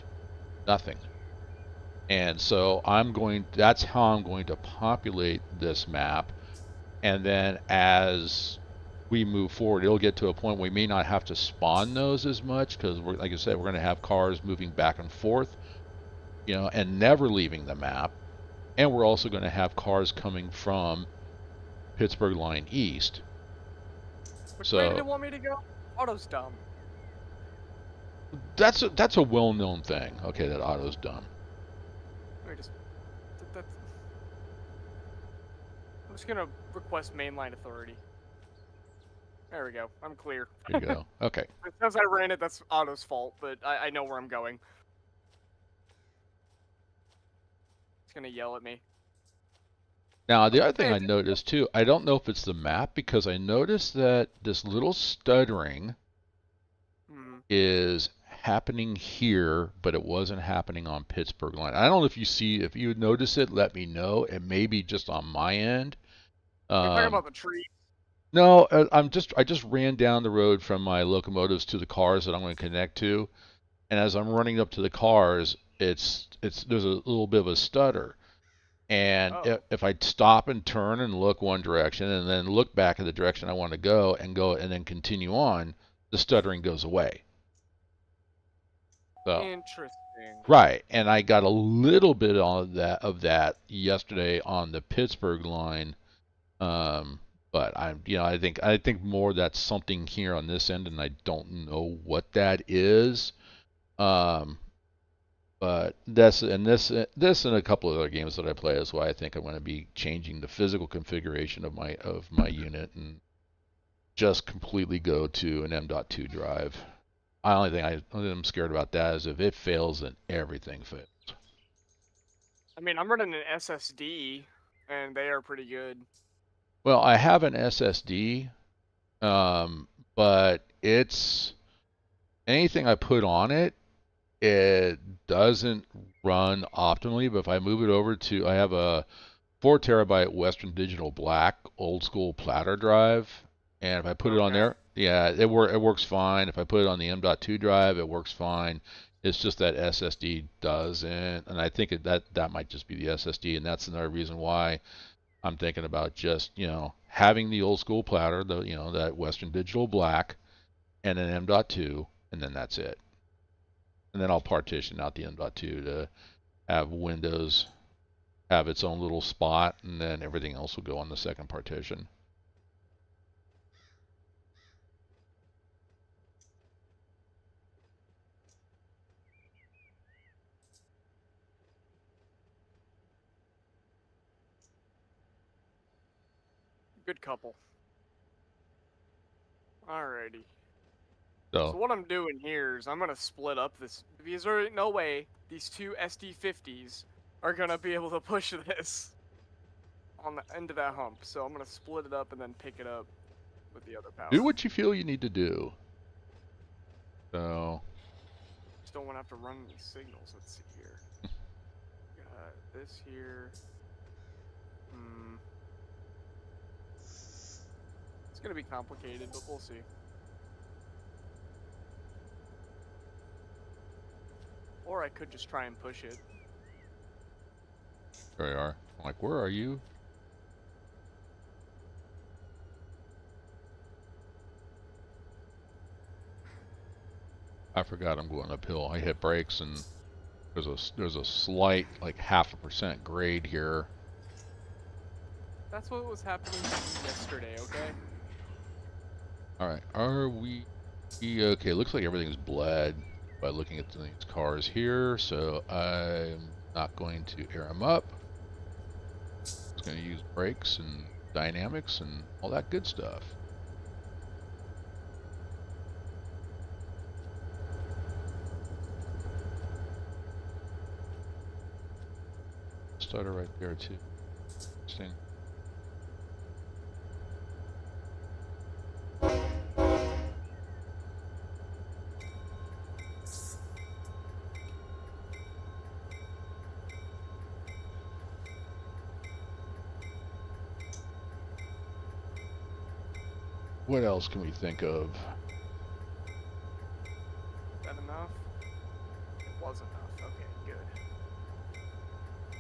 nothing. And so that's how I'm going to populate this map. And then as we move forward, it'll get to a point where we may not have to spawn those as much because, like I said, we're going to have cars moving back and forth, and never leaving the map. And we're also going to have cars coming from Pittsburgh line east. Which way do you want me to go? Auto's dumb. That's a well-known thing. Okay, that auto's dumb. Let me just. That's. I'm just gonna request mainline authority. There we go. I'm clear. There you go. Okay. Because I ran it, that's auto's fault, but I know where I'm going. It's gonna yell at me. Now, the other thing I noticed too, I don't know if it's the map, because I noticed that this little stuttering is happening here, but it wasn't happening on Pittsburgh line. I don't know if you notice it, let me know. It may be just on my end. You're talking about the tree? No, I just ran down the road from my locomotives to the cars that I'm going to connect to, and as I'm running up to the cars, there's a little bit of a stutter. And if I stop and turn and look one direction and then look back in the direction I want to go and then continue on, the stuttering goes away. So, interesting. Right, and I got a little bit of that yesterday on the Pittsburgh line, but I think more that's something here on this end, and I don't know what that is. But this and a couple of other games that I play is why I think I'm going to be changing the physical configuration of my unit and just completely go to an M.2 drive. Only thing I'm scared about that is if it fails, then everything fails. I mean, I'm running an SSD, and they are pretty good. Well, I have an SSD, but it's anything I put on it, it doesn't run optimally. But if I move it over to, I have a 4 terabyte Western Digital Black old school platter drive, and if I put it on there, yeah, it works fine. If I put it on the M.2 drive, it works fine. It's just that SSD doesn't, and I think that might just be the SSD, and that's another reason why I'm thinking about just having the old school platter, that Western Digital Black, and an M.2, and then that's it. And then I'll partition out the M.2 to have Windows have its own little spot, and then everything else will go on the second partition. Good couple. Alrighty. So what I'm doing here is I'm going to split up this, because there ain't no way these two SD50s are going to be able to push this on the end of that hump. So I'm going to split it up and then pick it up with the other power. Do what you feel you need to do. So just don't want to have to run any signals. Let's see here. Got this here. It's going to be complicated, but we'll see. Or I could just try and push it. There you are. I'm like, where are you? I forgot I'm going uphill. I hit brakes and there's a slight, like 0.5% grade here. That's what was happening yesterday, okay? Alright, are we okay? Looks like everything's bled by looking at these cars here, so I'm not going to air them up. It's going to use brakes and dynamics and all that good stuff. Starter right there too. Interesting. What else can we think of? Is that enough? It was enough. Okay,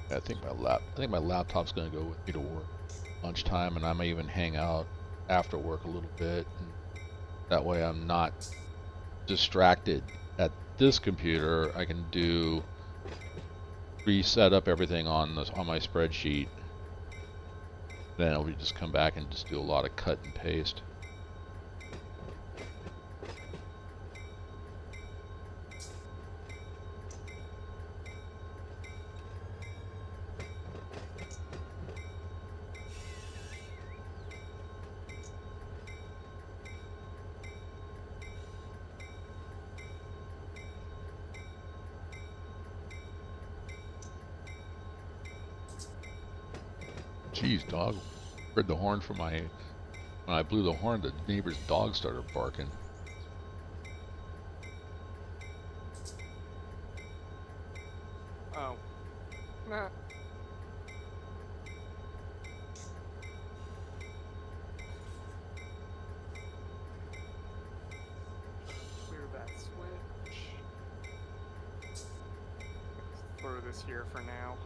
good. I think my laptop's gonna go with me to work lunchtime, and I may even hang out after work a little bit. And that way, I'm not distracted at this computer. I can reset up everything on my spreadsheet. Then I'll just come back and just do a lot of cut and paste. Jeez, dog. Heard the horn from when I blew the horn, the neighbor's dog started barking. Oh. Nah. Clear that switch. Let's throw this here for now.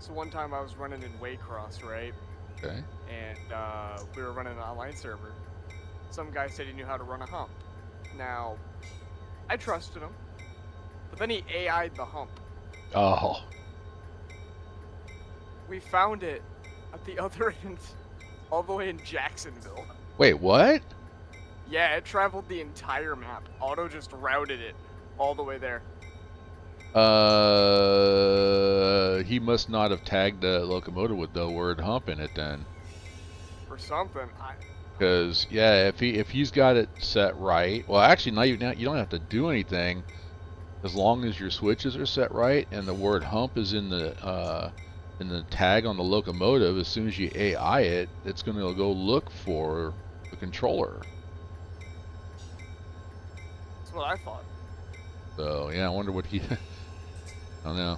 So one time I was running in Waycross, right? Okay. And we were running an online server. Some guy said he knew how to run a hump. Now, I trusted him, but then he AI'd the hump. Oh. We found it at the other end, all the way in Jacksonville. Wait, what? Yeah, it traveled the entire map. Auto just routed it all the way there. He must not have tagged the locomotive with the word hump in it then. Or something. Because yeah, if he's got it set right, well, actually, now you don't have to do anything, as long as your switches are set right and the word hump is in the tag on the locomotive. As soon as you AI it, it's going to go look for the controller. That's what I thought. So yeah, I wonder what he. I don't know.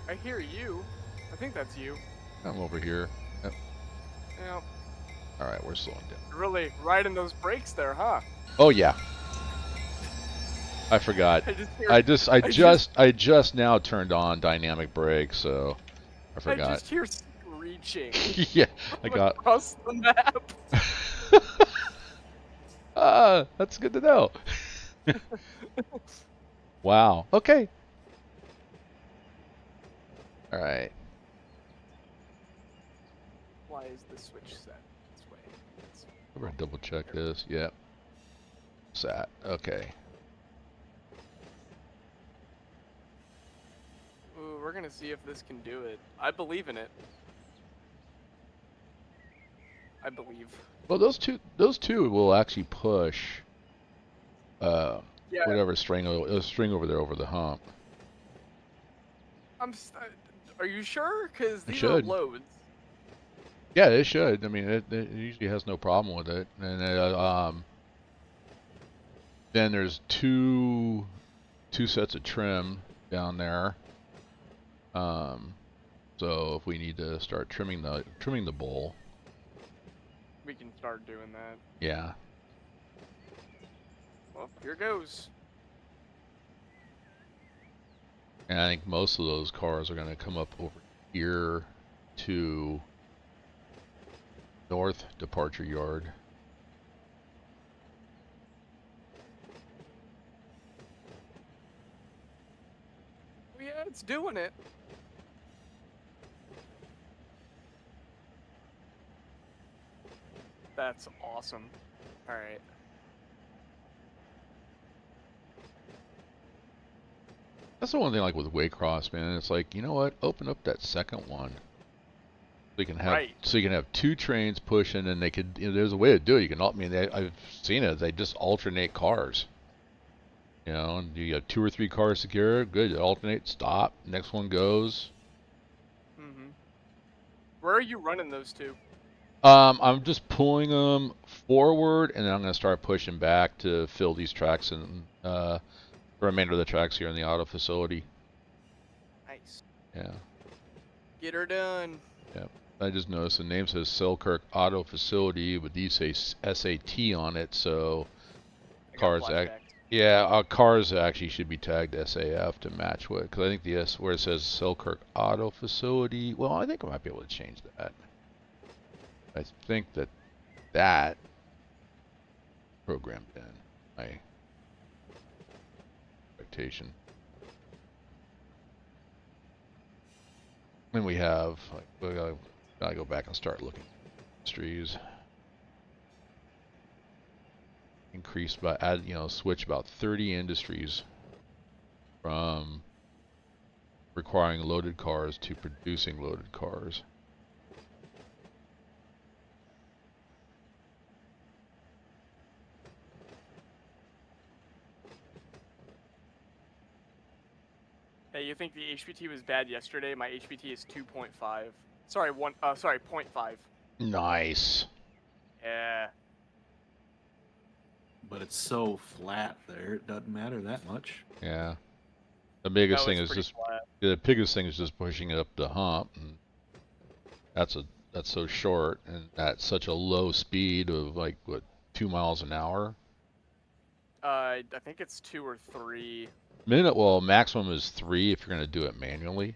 I hear you. I think that's you. I'm over here. Yep. Yeah. All right, we're slowing down. You're really riding those brakes there, huh? Oh yeah. I forgot. I just now turned on dynamic brakes, so I forgot. I just hear screeching. Yeah, I got across the map. That's good to know. Wow. Okay. All right. Why is the switch set this way? We're gonna double check this. Yep. Sat. Okay. Ooh, we're gonna see if this can do it. I believe in it. I believe. Well, those two will actually push Yeah. whatever string over there over the hump. Are you sure? Because these are should. loads. Yeah, it should. I mean, it usually has no problem with it. And then there's two sets of trim down there. So if we need to start trimming the bowl, We can start doing that. yeah. Well, here goes. And I think most of those cars are going to come up over here to North Departure Yard. It's doing it. That's awesome. All right. That's the one thing like with Waycross, man. It's like, you know what? Open up that second one. Right. So you can have two trains pushing, and they could. There's a way to do it. You can. I mean, I've seen it. They just alternate cars. And you got 2 or 3 cars secured. Good. Alternate. Stop. Next one goes. Mm-hmm. Where are you running those two? I'm just pulling them forward, and then I'm going to start pushing back to fill these tracks and the remainder of the tracks here in the auto facility. Nice. Yeah. Get her done. Yep. I just noticed the name says Selkirk Auto Facility, but these say SAT on it, so cars cars actually should be tagged SAF to match what, because I think where it says Selkirk Auto Facility, well, I think I might be able to change that. I think that programmed in my expectation. Then we have, like, we gotta go back and start looking at industries. Increase by switch about 30 industries from requiring loaded cars to producing loaded cars. Hey, you think the HPT was bad yesterday? My HPT is 2.5. Sorry, 0.5. Nice. Yeah. But it's so flat there, it doesn't matter that much. Yeah. The biggest No, thing it's is just flat. the biggest thing is just pushing it up the hump, and that's so short and at such a low speed of like what 2 miles an hour. I think it's 2 or 3. Well, maximum is 3 if you're going to do it manually.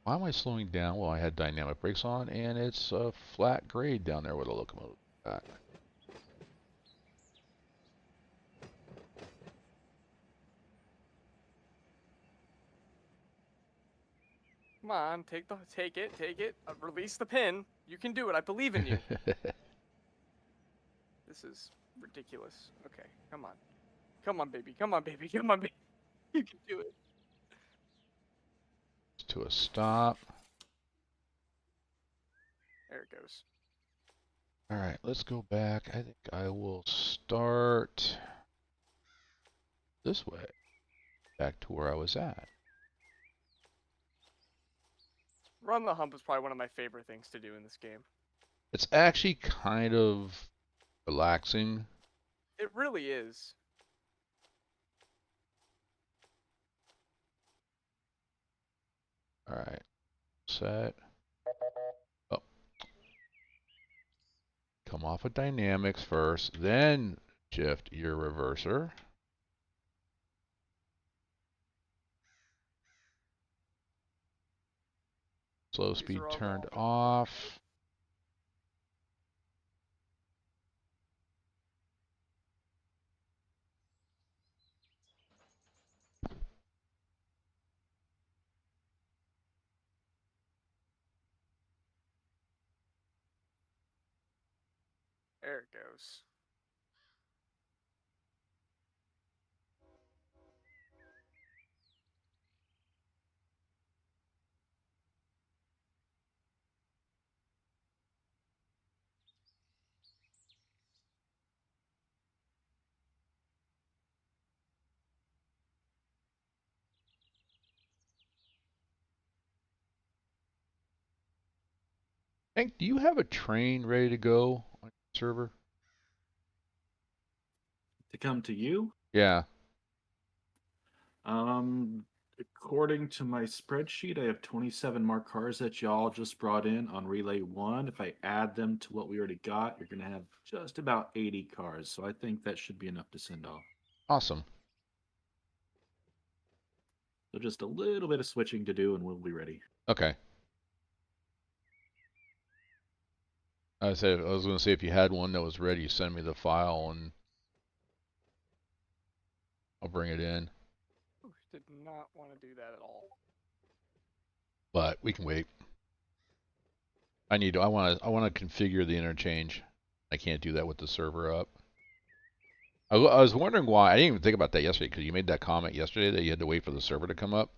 Why am I slowing down? Well, I had dynamic brakes on, and it's a flat grade down there with a locomotive at. Come on, take it. Release the pin. You can do it. I believe in you. This is ridiculous. Okay, come on. Come on, baby. Come on, baby. Come on, baby. You can do it. To a stop. There it goes. All right, let's go back. I think I will start this way, back to where I was at. Run the hump is probably one of my favorite things to do in this game. It's actually kind of relaxing. It really is. All right, set. Oh, come off of dynamics first, then shift your reverser. Slow speed turned off. There it goes. Hank, do you have a train ready to go on your server? To come to you, Yeah. according to my spreadsheet, I have 27 more cars that y'all just brought in on Relay 1. If I add them to what we already got, you're going to have just about 80 cars. So I think that should be enough to send off. Awesome. So just a little bit of switching to do and we'll be ready. Okay. I said I was going to say if you had one that was ready, send me the file and I'll bring it in. Did not want to do that at all. But we can wait. I want to configure the interchange. I can't do that with the server up. I was wondering why. I didn't even think about that yesterday because you made that comment yesterday that you had to wait for the server to come up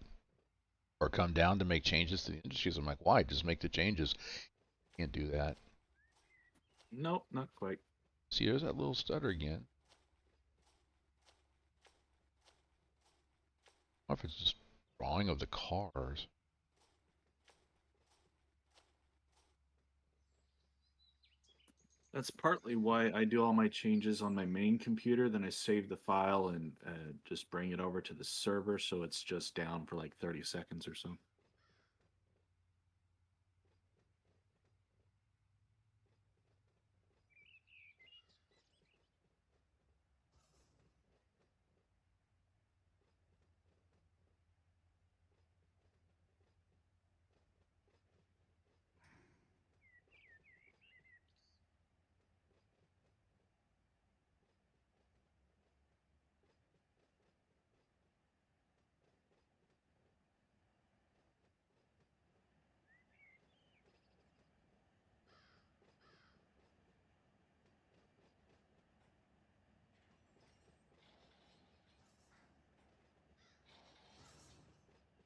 or come down to make changes to the industries. I'm like, why? Just make the changes. Can't do that. Nope, not quite. See, there's that little stutter again. I wonder if it's just drawing of the cars. That's partly why I do all my changes on my main computer, then I save the file and just bring it over to the server so it's just down for like 30 seconds or so.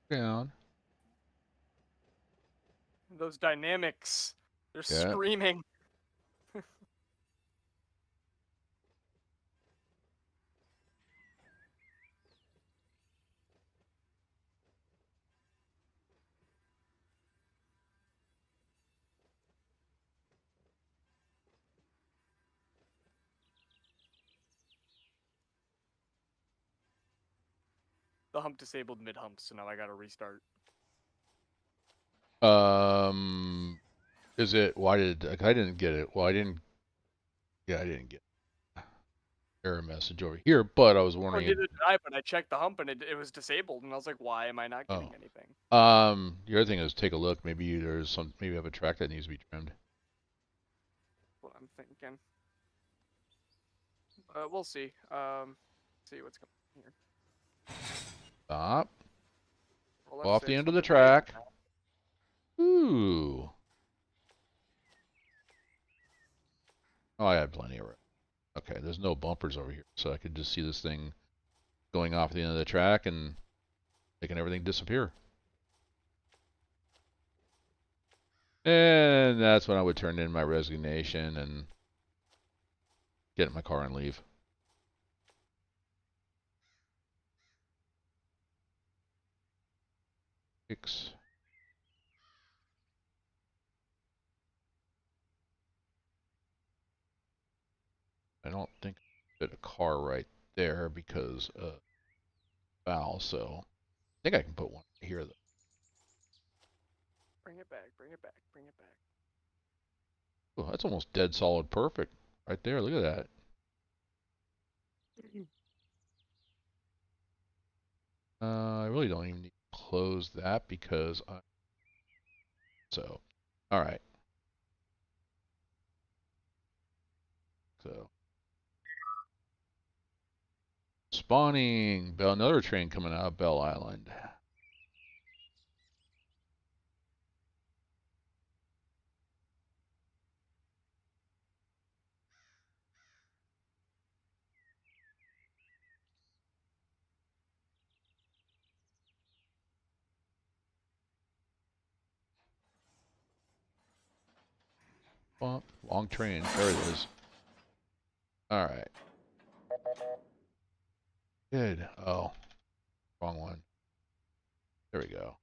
Down. Those dynamics, they're Yeah. screaming. The hump disabled mid hump, so now I gotta restart. Is it, why did, like, I didn't get it. Well, I didn't get error message over here, but I was Oh, wondering neither did I, but I checked the hump and it was disabled, and I was like, why am I not getting anything? The other thing is take a look. Maybe maybe you have a track that needs to be trimmed. What I'm thinking. We'll see. See what's going on here. Stop. Roll Off the F6, end of the what did I track. do? Ooh. Oh, I had plenty of room. Okay, there's no bumpers over here, so I could just see this thing going off the end of the track and making everything disappear. And that's when I would turn in my resignation and get in my car and leave. Fix. I don't think I fit a car right there because of valve, so I think I can put one here though. Bring it back, bring it back, bring it back. Oh, that's almost dead solid perfect right there. Look at that. I really don't even need to close that because so, all right. So, spawning, another train coming out of Bell Island. Well, long train. There it is. All right. Good. Oh, wrong one. There we go.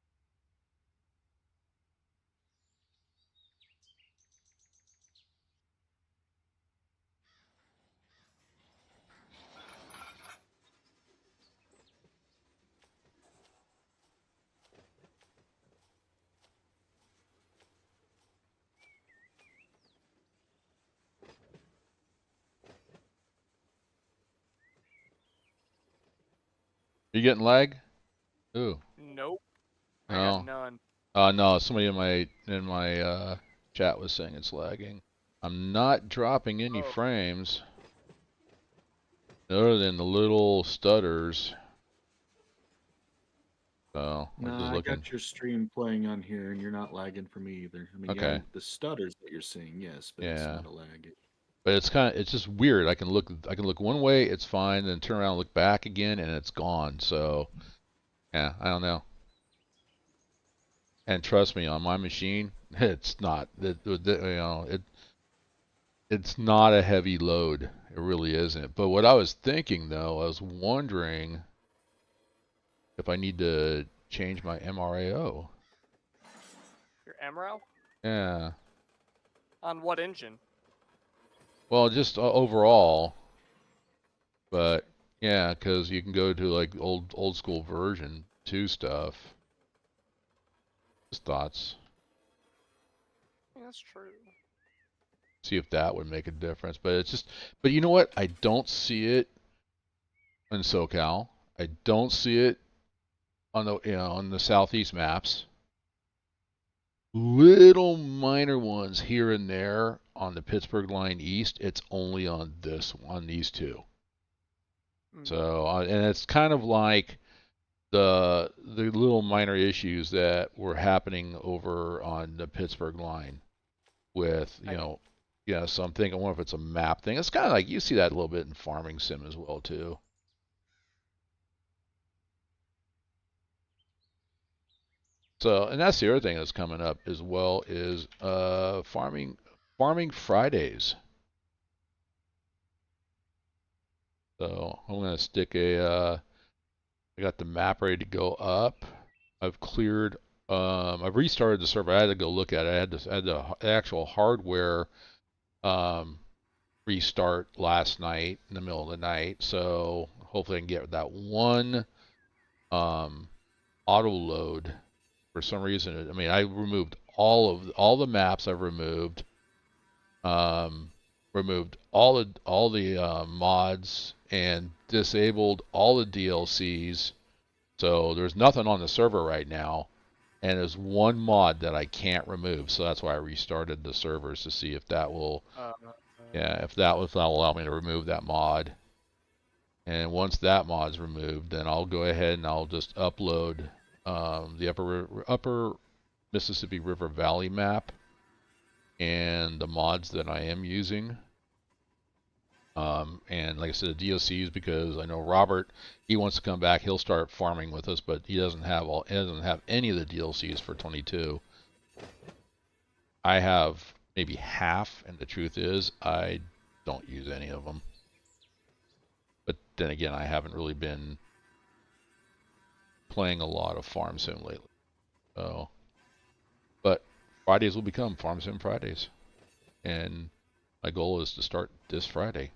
You getting lag? Ooh. Nope. I got No. none. No. Somebody in my chat was saying it's lagging. I'm not dropping any Oh. frames other than the little stutters. So I'm No, just I looking. got your stream playing on here, and you're not lagging for me either. I mean, yeah, Okay. the stutters that you're seeing, yes, but it's Yeah. not a lag. But it's just weird. I can look one way, it's fine, then turn around and look back again and it's gone. So, yeah, I don't know. And trust me, on my machine, it's not it's not a heavy load. It really isn't. But what I was thinking though, I was wondering if I need to change my MRAO. Your MRAL? Yeah. On what engine? Well, just overall, but yeah, because you can go to like old school version 2 stuff. Just thoughts. Yeah, that's true. See if that would make a difference. But it's just, but you know what? I don't see it in SoCal. I don't see it on the southeast maps. Little minor ones here and there on the Pittsburgh line east. It's only on these two. So and it's kind of like the little minor issues that were happening over on the Pittsburgh line with yeah. So I'm thinking, I wonder if it's a map thing. It's kind of like you see that a little bit in Farming Sim as well too. So, and that's the other thing that's coming up as well is farming Fridays. So I'm gonna stick I got the map ready to go up. I've cleared I've restarted the server. I had to go look at it. I had the actual hardware um restart last night in the middle of the night. So hopefully I can get that one auto load. For some reason, I mean, I removed all the maps. I've removed, removed all the mods and disabled all the DLCs. So there's nothing on the server right now, and there's one mod that I can't remove. So that's why I restarted the servers to see if that will, yeah, if that will allow me to remove that mod. And once that mod's removed, then I'll go ahead and I'll just upload the upper Mississippi River Valley map and the mods that I am using. And like I said, the DLCs, because I know Robert, he wants to come back. He'll start farming with us, but he doesn't have any of the DLCs for 22. I have maybe half, and the truth is I don't use any of them. But then again, I haven't really been playing a lot of Farm Sim lately. So, but Fridays will become Farm Sim Fridays, and my goal is to start this Friday.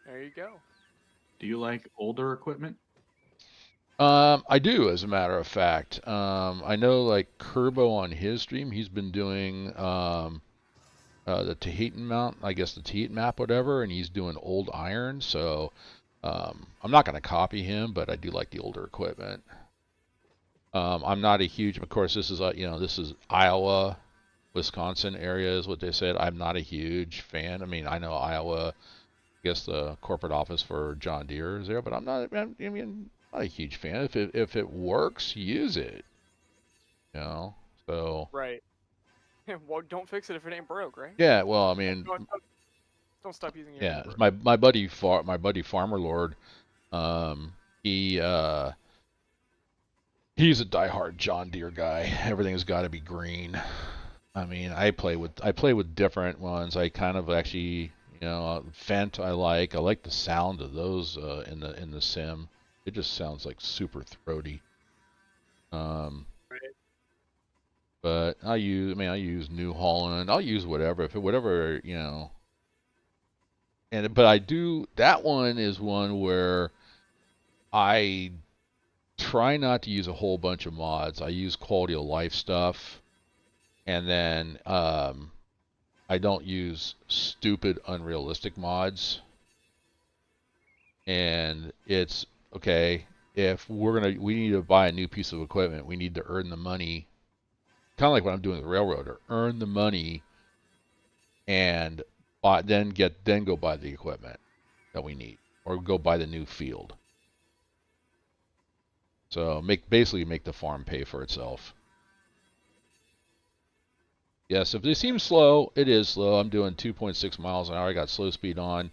There you go. Do you like older equipment? I do, as a matter of fact. I know like Kerbo on his stream, he's been doing the Tahitian mount, I guess the Tahitian map, whatever, and he's doing old iron. So I'm not going to copy him, but I do like the older equipment. I'm not a huge, of course, this is this is Iowa, Wisconsin area is what they said. I'm not a huge fan. I mean, I know Iowa, I guess the corporate office for John Deere is there, but I'm not. I mean, not a huge fan. If it works, use it. You know. So. Right. Well, don't fix it if it ain't broke, right? Yeah. Well, I mean. Don't stop using it. Yeah. My buddy Farmer Lord. He he's a diehard John Deere guy. Everything's got to be green. I mean, I play with different ones. I kind of actually, Fendt I like the sound of those in the sim. It just sounds like super throaty. Right. But I use New Holland. I'll use whatever whatever. But I do, that one is one where I try not to use a whole bunch of mods. I use quality of life stuff. And then I don't use stupid, unrealistic mods. And it's okay if we need to buy a new piece of equipment. We need to earn the money, kind of like what I'm doing with the railroader. Earn the money and then go buy the equipment that we need, or go buy the new field. So basically make the farm pay for itself. Yes, if it seems slow, it is slow. I'm doing 2.6 miles an hour. I got slow speed on,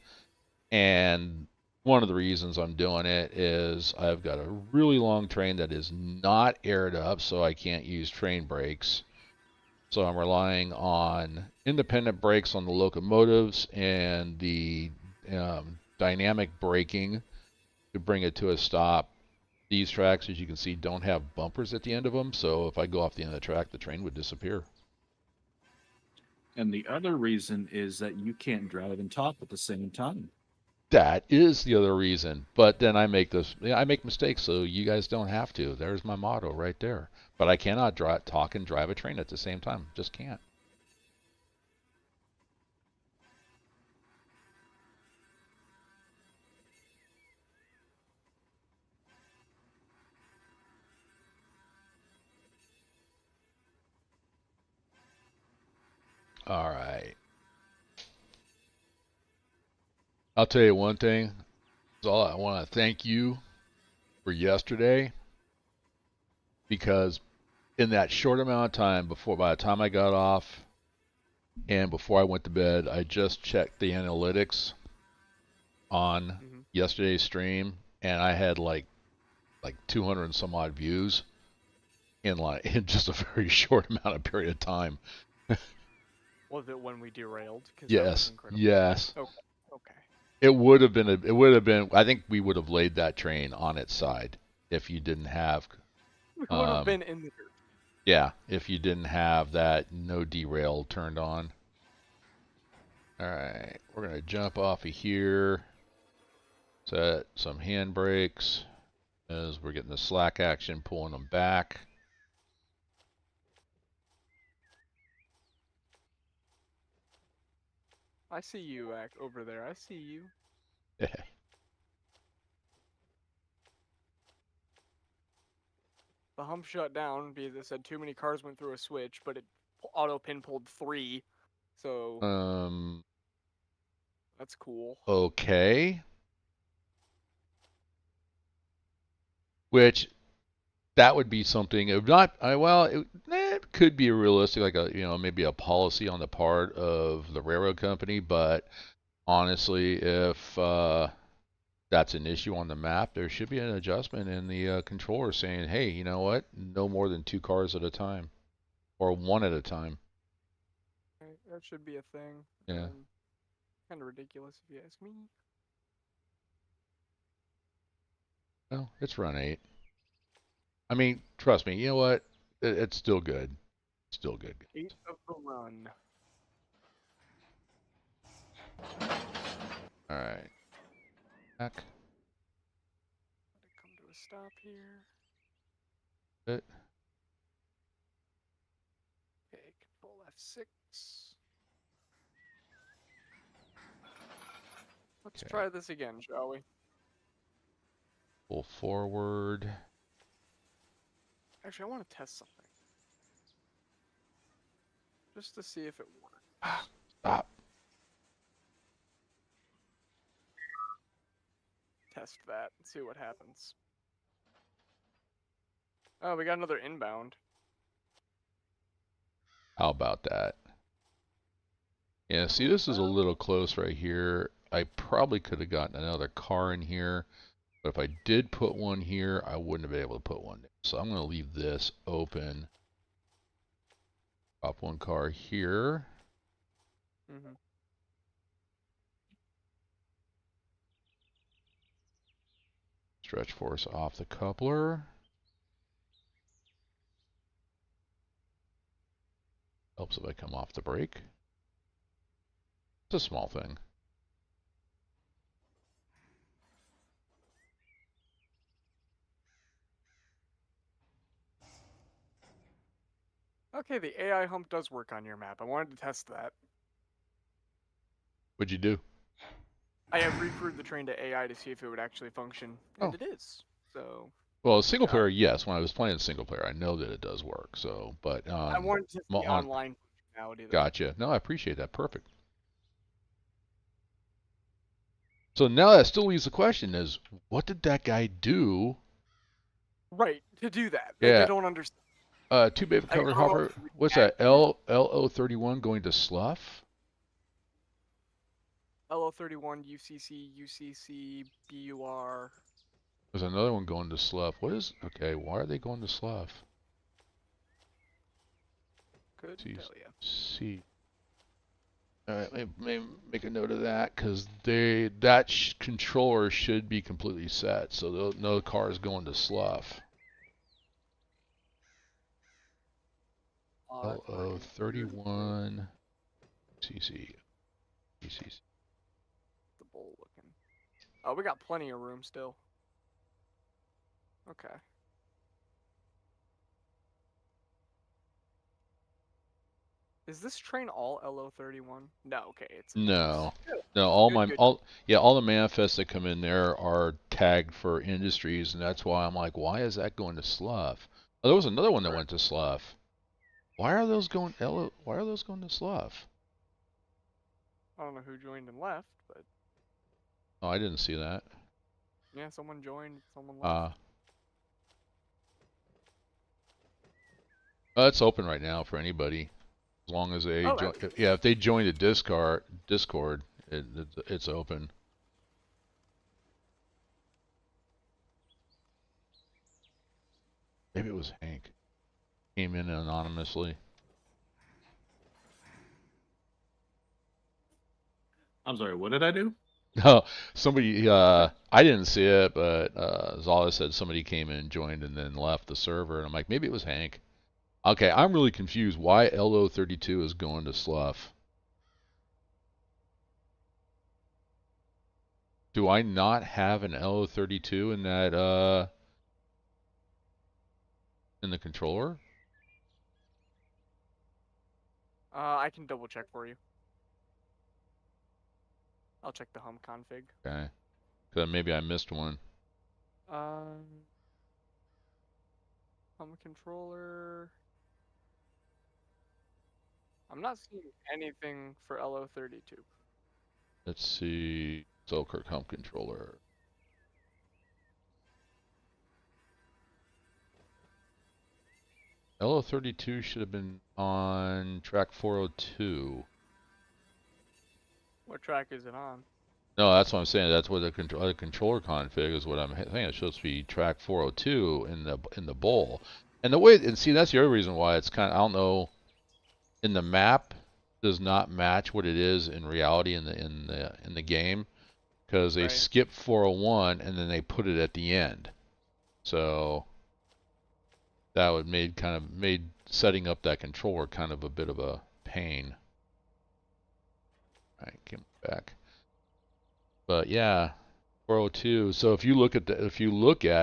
and one of the reasons I'm doing it is I've got a really long train that is not aired up, so I can't use train brakes. So I'm relying on independent brakes on the locomotives and the dynamic braking to bring it to a stop. These tracks, as you can see, don't have bumpers at the end of them, so if I go off the end of the track, the train would disappear. And the other reason is that you can't drive and talk at the same time. That is the other reason. But then I make mistakes, so you guys don't have to. There's my motto right there. But I cannot talk and drive a train at the same time. Just can't. All right. I'll tell you one thing. All I want to thank you for yesterday, because in that short amount of time by the time I got off and before I went to bed, I just checked the analytics on yesterday's stream, and I had like 200 and some odd views in just a very short amount of period of time. Was it when we derailed? Yes. Yes. Okay. Okay. It would have been. I think we would have laid that train on its side if you didn't have. We would have been in the dirt. Yeah, if you didn't have that no derail turned on. All right, we're gonna jump off of here. Set some handbrakes as we're getting the slack action, pulling them back. I see you over there. I see you. The hump shut down because it said too many cars went through a switch, but it auto pin pulled 3. So that's cool. Okay. Which that would be something. It would not. It could be realistic, like maybe a policy on the part of the railroad company. But honestly, if that's an issue on the map, there should be an adjustment in the controller saying, "Hey, you know what? No more than 2 cars at a time, or 1 at a time." That should be a thing. Yeah. Kind of ridiculous if you ask me. Well, it's Run8. I mean, trust me. You know what? It's still good. Still good. 8 of the run. All right. Back. Let it come to a stop here. It. Okay, Control F6. Let's try this again, shall we? Pull forward. Actually, I want to test something. Just to see if it works. Stop. Test that and see what happens. Oh, we got another inbound. How about that? Yeah, see, this is a little close right here. I probably could have gotten another car in here, but if I did put one here, I wouldn't have been able to put one there. So I'm going to leave this open. Drop one car here. Stretch force off the coupler. Helps if I come off the brake. It's a small thing. Okay, the AI hump does work on your map. I wanted to test that. What'd you do? I have recruited the train to AI to see if it would actually function, and it is. So. Well, single player, yes. When I was playing single player, I know that it does work. So, but I wanted to see online functionality. Gotcha. No, I appreciate that. Perfect. So now that still leaves the question: is what did that guy do? Right, to do that. Like, I Yeah. don't understand. Two baby Like, cover I don't know hopper. if we What's add that? LO31 going to slough? LO31, UCC, UCC, BUR. There's another one going to slough. What is? Okay, why are they going to slough? Couldn't tell you. See. All right, let me make a note of that because that controller should be completely set, so no car is going to slough. LO31 CC. The bowl looking. Oh, we got plenty of room still. Okay. Is this train all LO31? No, okay, it's No. good. No, Good. all the manifests that come in there are tagged for industries, and that's why I'm like, why is that going to slough? Oh, there was another one that went to slough. Why are those going to slough? I don't know who joined and left, but Oh, I didn't see that. yeah, someone joined, someone left. It's open right now for anybody, as long as they Oh, yeah, if they join the Discord, it's open. Maybe it was Hank. Came in anonymously. I'm sorry, what did I do? No, somebody, I didn't see it, but Zala said somebody came in, joined, and then left the server. And I'm like, maybe it was Hank. Okay, I'm really confused. Why LO32 is going to slough? Do I not have an LO32 in that, in the controller? I can double check for you. I'll check the hum config. Okay. Because maybe I missed one. Um, hum controller. I'm not seeing anything for LO32. Let's see. Selkirk Hump Controller. LO32 should have been on track 402. What track is it on? No, that's what I'm saying. That's what the controller config is. What I'm saying. It's supposed to be track 402 in the bowl. And the way, and see, that's the other reason why it's kind of, I don't know, in the map does not match what it is in reality in the game, because they skip 401 and then they put it at the end. So that would made setting up that controller kind of a bit of a pain. All right, get back. But yeah, 402. So if you look at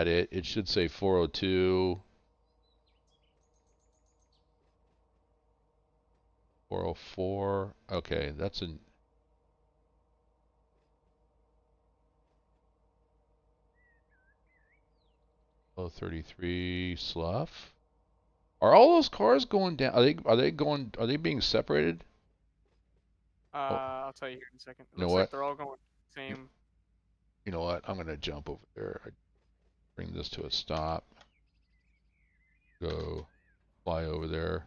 it, it should say 402, 404. Okay, that's an 033 slough. Are all those cars going down? Are they being separated? Oh, I'll tell you here in a second. It you know looks like what? they're all going same. You know what? I'm gonna jump over there. Bring this to a stop. Go fly over there.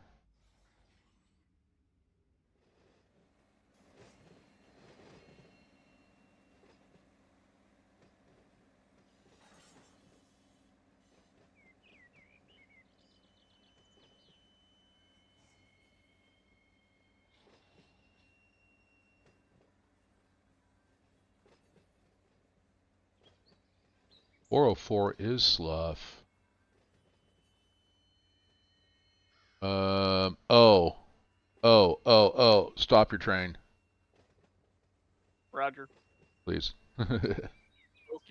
.404 is slough. Oh. Stop your train, Roger. please. Okie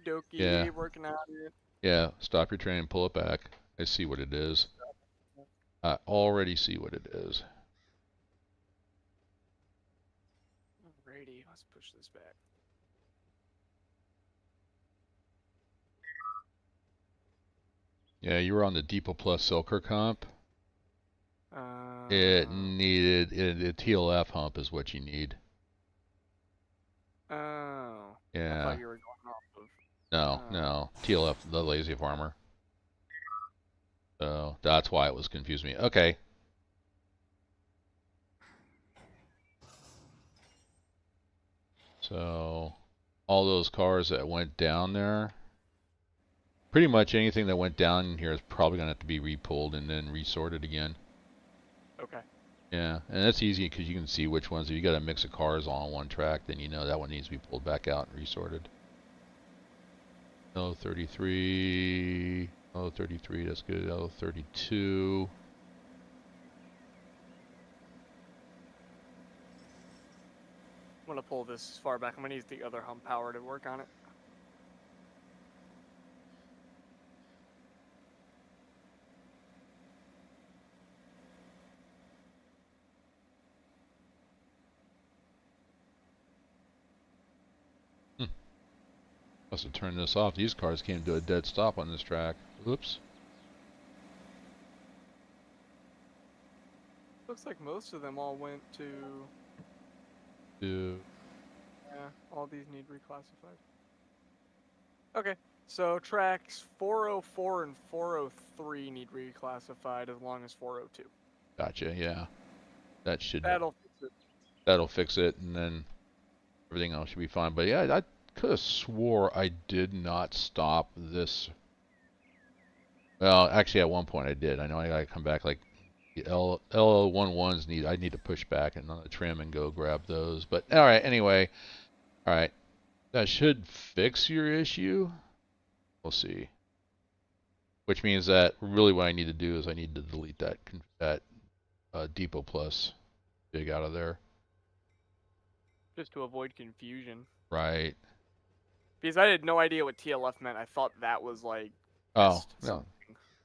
dokie. Yeah. Working out here. Yeah, stop your train, pull it back. I see what it is. I already see what it is. Alrighty, let's push this back. Yeah, you were on the Depot Plus Selkirk hump. It needed a TLF hump is what you need. Oh. I Yeah. thought you were going off of. No. TLF, the Lazy Farmer. So that's why it was confusing me. Okay. So all those cars that went down there, pretty much anything that went down in here is probably going to have to be repulled and then resorted again. Okay. Yeah, and that's easy because you can see which ones. If you got a mix of cars all on one track, then you know that one needs to be pulled back out and resorted. L33, L33, that's good. L32. I'm gonna pull this as far back. I'm gonna use the other hump power to work on it. Must have turned this off. These cars came to a dead stop on this track. Oops. Looks like most of them all went to. Yeah, all these need reclassified. Okay, so tracks 404 and 403 need reclassified as long as 402. Gotcha, yeah. That should, That'll fix it. that'll fix it, and then everything else should be fine. But yeah, I could have swore I did not stop this. Well, actually, at one point I did. I know I gotta come back. Like the L11s I need to push back and on the trim and go grab those. But all right, anyway, all right, that should fix your issue. We'll see. Which means that really what I need to do is I need to delete that Depot Plus jig out of there. Just to avoid confusion. Right. Because I had no idea what TLF meant. I thought that was like. Oh, no.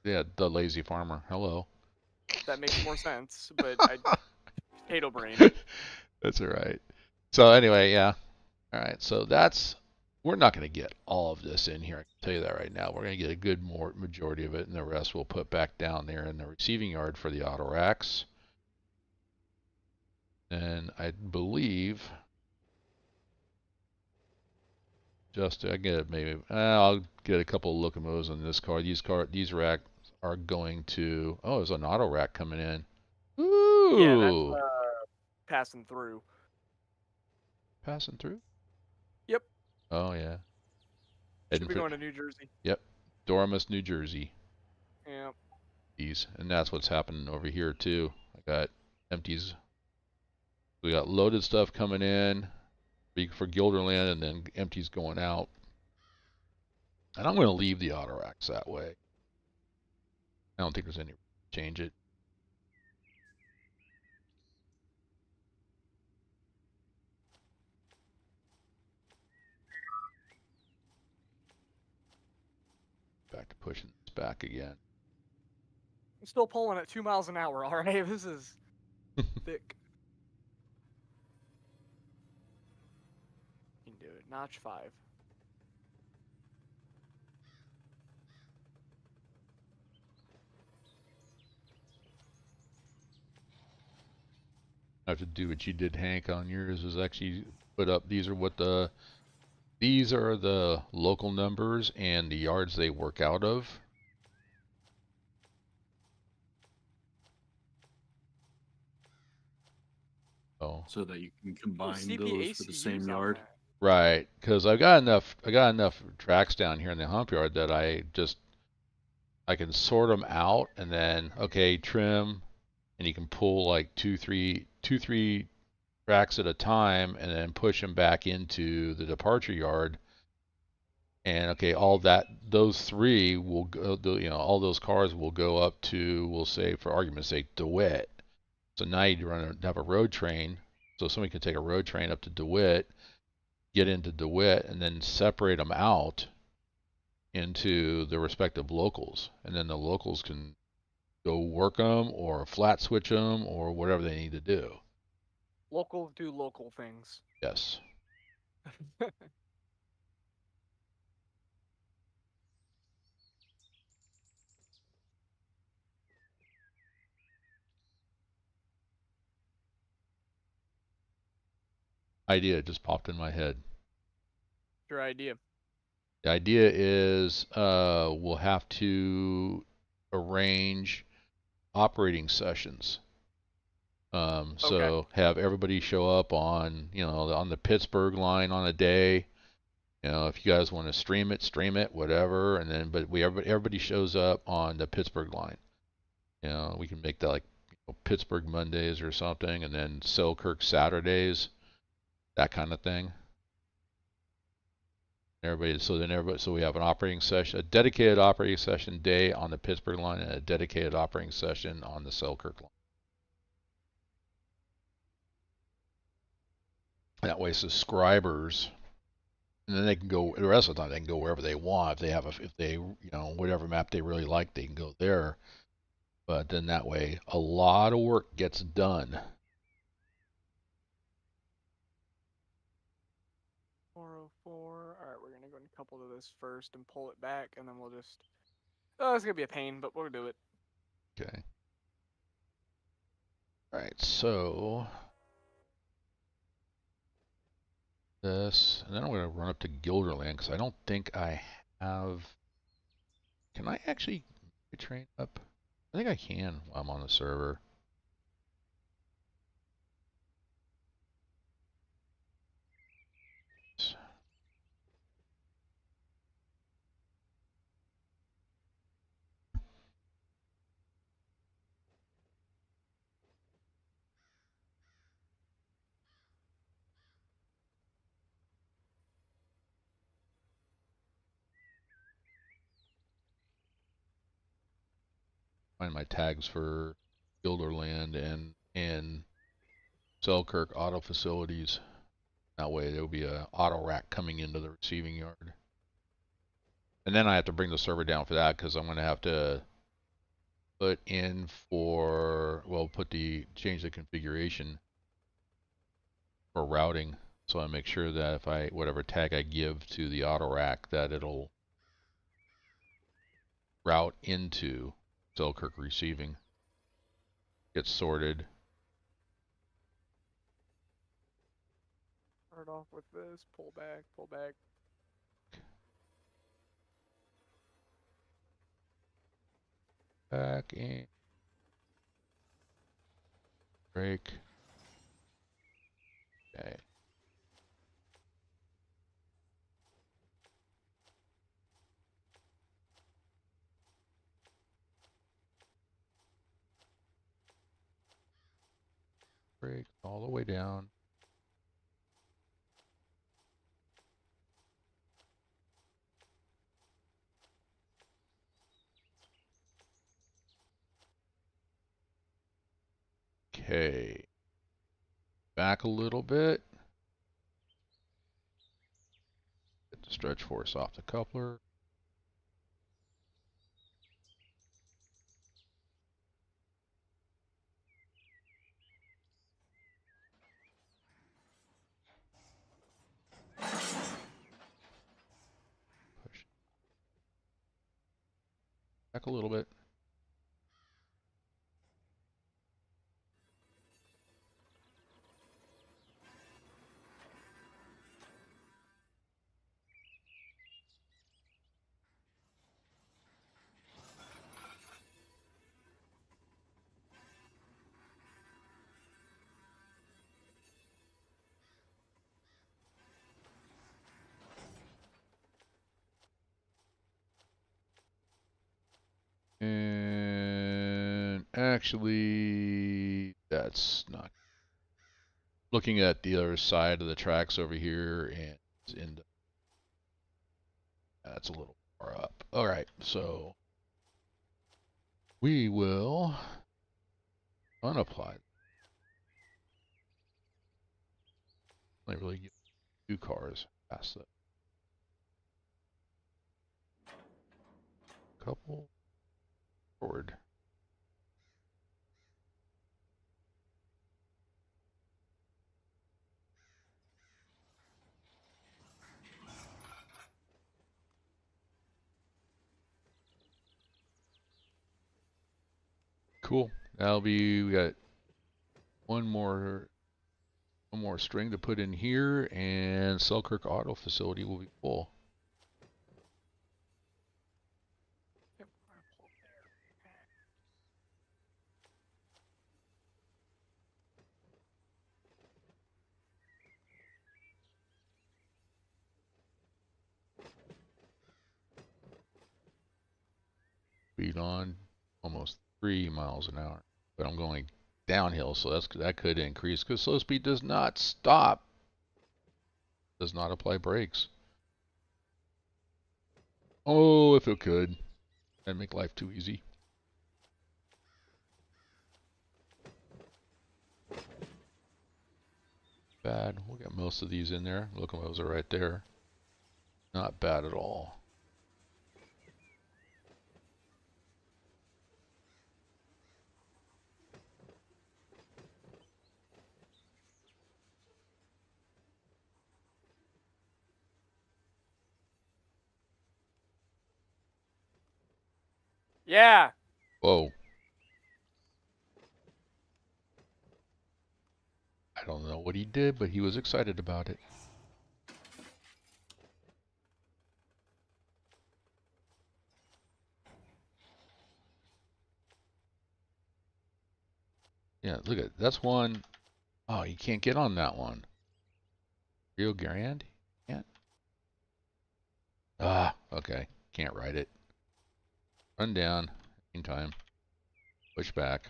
Yeah, the Lazy Farmer. Hello. That makes more sense, but potato brain. That's all right. So anyway, yeah. All right. So we're not going to get all of this in here. I can tell you that right now. We're going to get a good majority of it, and the rest we'll put back down there in the receiving yard for the auto racks. And I believe I get maybe I'll get a couple of locomotives on this car. These racks are going to. Oh, there's an auto rack coming in. Ooh. Yeah, that's passing through. Passing through? Yep. Oh yeah. Should be going to New Jersey. Yep. Dormus, New Jersey. Yeah. And that's what's happening over here too. I got empties. We got loaded stuff coming in for Gilderland, and then empties going out. And I'm going to leave the auto racks that way. I don't think there's any change it. Back to pushing this back again. I'm still pulling at 2 miles an hour. All right, this is thick. You can do it. Notch 5. I have to do what you did, Hank, on yours. Is actually put up. These are the local numbers and the yards they work out of. Oh. So that you can combine those for the same yard. Right, because I got enough tracks down here in the hump yard that I can sort them out, and then okay, trim, and you can pull like two, three tracks at a time, and then push them back into the departure yard. And okay, those three will go, all those cars will go up to, we'll say for argument's sake, DeWitt. So now you have a road train, so somebody can take a road train up to DeWitt, get into DeWitt, and then separate them out into the respective locals, and then the locals can go work them or flat switch them or whatever they need to do. Locals do local things. Yes. Idea just popped in my head. Your idea. The idea is we'll have to arrange operating sessions. Okay. So have everybody show up on, on the Pittsburgh line on a day. If you guys want to stream it, whatever. And then, but everybody shows up on the Pittsburgh line. We can make that like Pittsburgh Mondays or something, and then Selkirk Saturdays, that kind of thing. So we have an operating session, a dedicated operating session day on the Pittsburgh line, and a dedicated operating session on the Selkirk line. That way, subscribers, and then they can go the rest of the time. They can go wherever they want. If they whatever map they really like, they can go there. But then that way, a lot of work gets done. 404. All right, we're gonna go and couple to this first and pull it back, and then we'll just. Oh, it's gonna be a pain, but we'll do it. Okay. All right. So this, and then I'm going to run up to Gilderland because I don't think I have. Can I actually train up? I think I can while I'm on the server. Find my tags for Gilderland and Selkirk auto facilities. That way there'll be a auto rack coming into the receiving yard. And then I have to bring the server down for that because I'm going to have to put in change the configuration for routing. So I make sure that whatever tag I give to the auto rack, that it'll route into Selkirk receiving. Get sorted. Start off with this. Pull back. Pull back. Back in. Break. Okay. Break all the way down. Okay. Back a little bit. Get the stretch force off the coupler. Push back a little bit. And actually, that's not. Looking at the other side of the tracks over here, and that's a little far up. All right, so we will unapply. I really get 2 cars past that. Couple forward. Cool. We got one more One more string to put in here, and Selkirk Auto Facility will be full. Yep, we're gonna pull up there. Speed on almost 3 miles an hour, but I'm going downhill, so that could increase because slow speed does not stop, does not apply brakes. Oh, if it could, that'd make life too easy. Bad. We'll get most of these in there. Locomotives are right there. Not bad at all. Yeah. Whoa. I don't know what he did, but he was excited about it. Yeah, look at that's one. Oh, you can't get on that one. Rio Grande? Can't? Ah, okay. Can't ride it. Run down. In time. Push back.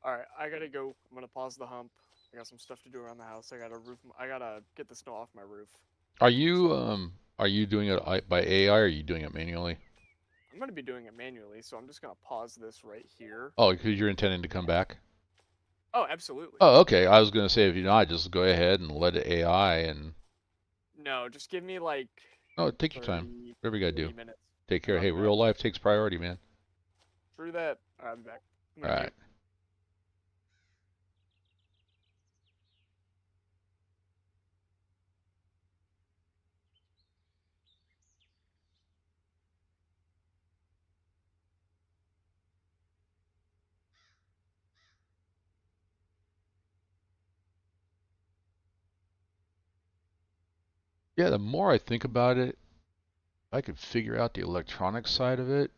All right, I gotta go. I'm gonna pause the hump. I got some stuff to do around the house. I gotta get the snow off my roof. Are you doing it by AI or are you doing it manually? I'm gonna be doing it manually, so I'm just gonna pause this right here. Oh, because you're intending to come back? Oh, absolutely. Oh, okay. I was gonna say if you're not, just go ahead and let it AI and No, just give me like no, take your time. 30, Whatever you gotta 40 do. minutes, Take and care. I'll Hey, be back. real life takes priority, man. Through that, I'll be back. All Thank you. right. Yeah, the more I think about it, I could figure out the electronic side of it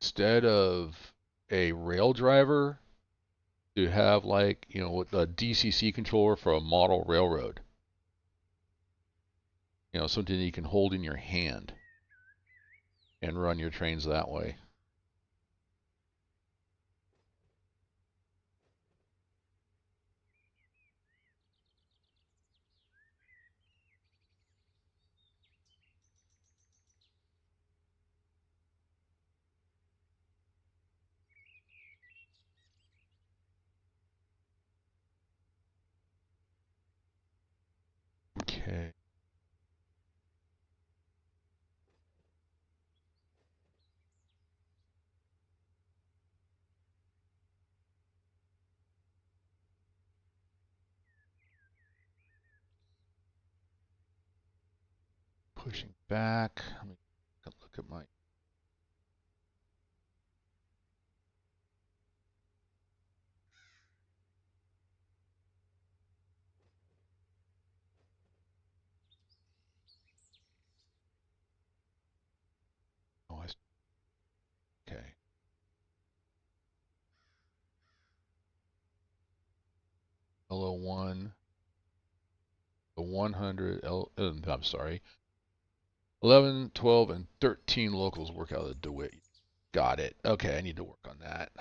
instead of a rail driver to have like, with a DCC controller for a model railroad. Something that you can hold in your hand and run your trains that way. Okay. Pushing back. Let me look at my. Oh, okay. LO1, the 100, I'm sorry, 11, 12, and 13 locals work out of the DeWitt. Got it. Okay, I need to work on that.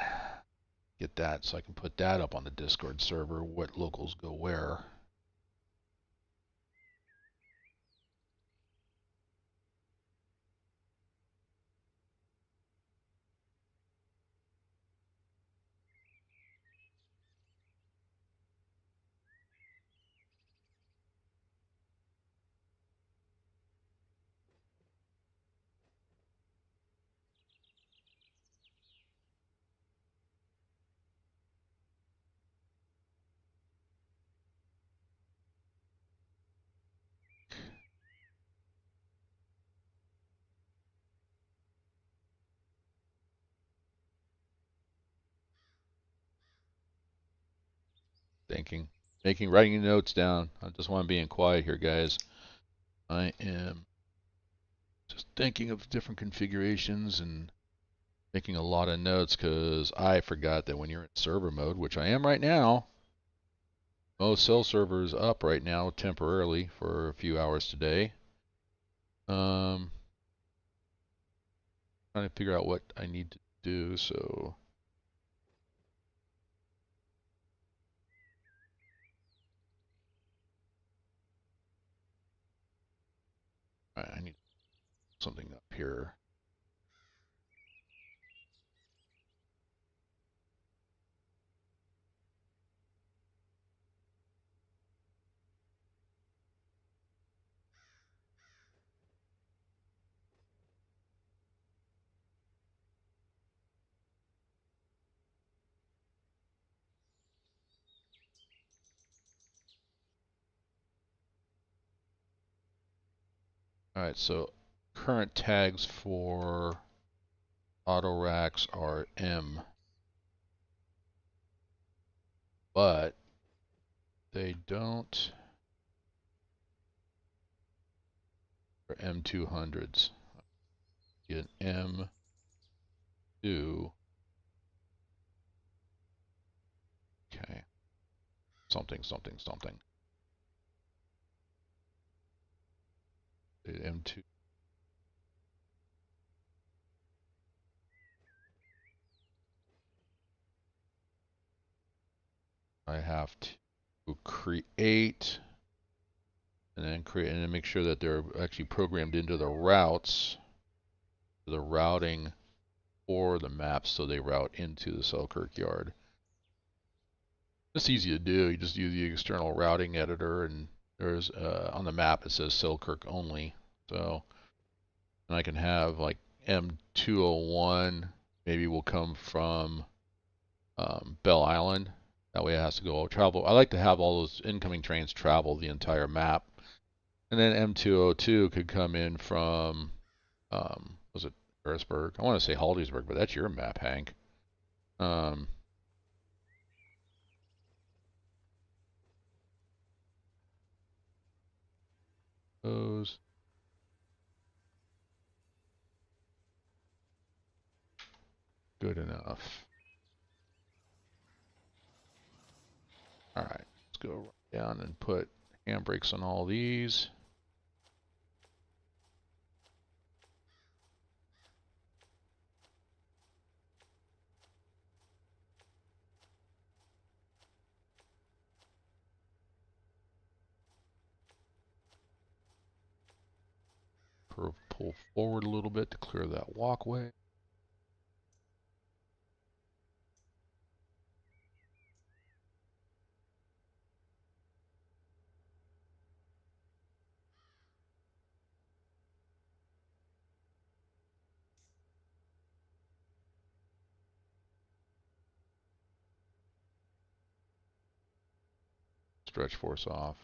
Get that so I can put that up on the Discord server, what locals go where. writing notes down. I just want to be in quiet here, guys. I am just thinking of different configurations and making a lot of notes because I forgot that when you're in server mode, which I am right now, MoSel server is up right now temporarily for a few hours today. Trying to figure out what I need to do, so I need something up here. Alright, so current tags for auto racks are M, but they don't for M200s. Get M2 okay, something. M2 I have to create and then make sure that they're actually programmed into the routes, the routing for the maps, so they route into the Selkirk yard. It's easy to do. You just use the external routing editor, and there's on the map it says Selkirk only. So, and I can have like M201 maybe will come from Bell Island. That way it has to go travel. I like to have all those incoming trains travel the entire map. And then M202 could come in from, was it Harrisburg? I want to say Holliesburg, but that's your map, Hank. Those. Good enough. All right, let's go down and put handbrakes on all these. Pull forward a little bit to clear that walkway. Stretch force off.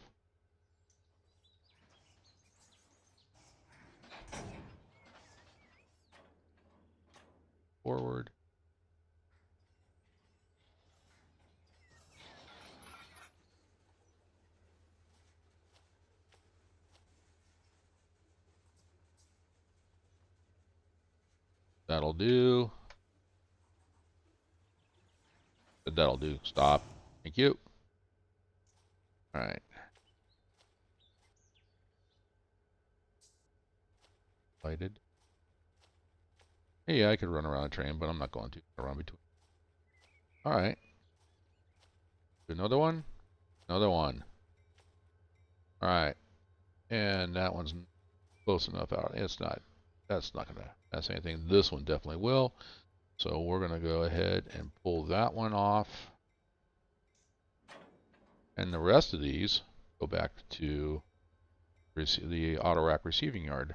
Forward. That'll do. That'll do. Stop. Thank you. All right. Lighted. Hey, I could run around a train, but I'm not going to. Around between. All right. Another one. Another one. All right. And that one's close enough out. It's not. That's not gonna. That's anything. This one definitely will. So we're gonna go ahead and pull that one off. And the rest of these go back to the auto rack receiving yard.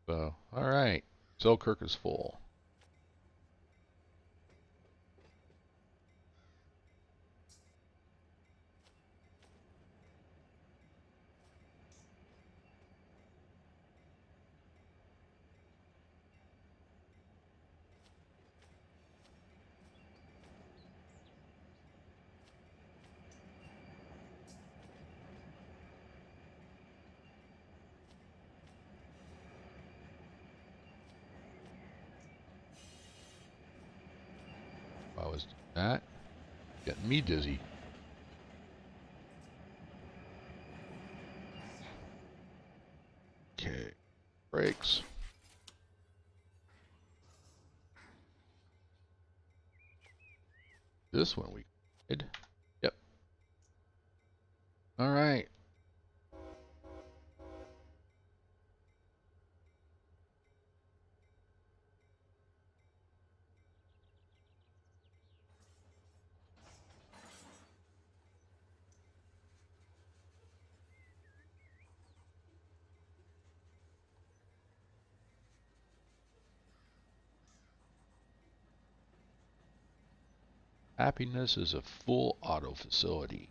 So, all right, Selkirk is full. I was doing that. Getting me dizzy. Okay. Brakes. This one we did. Yep. All right. Happiness is a full auto facility.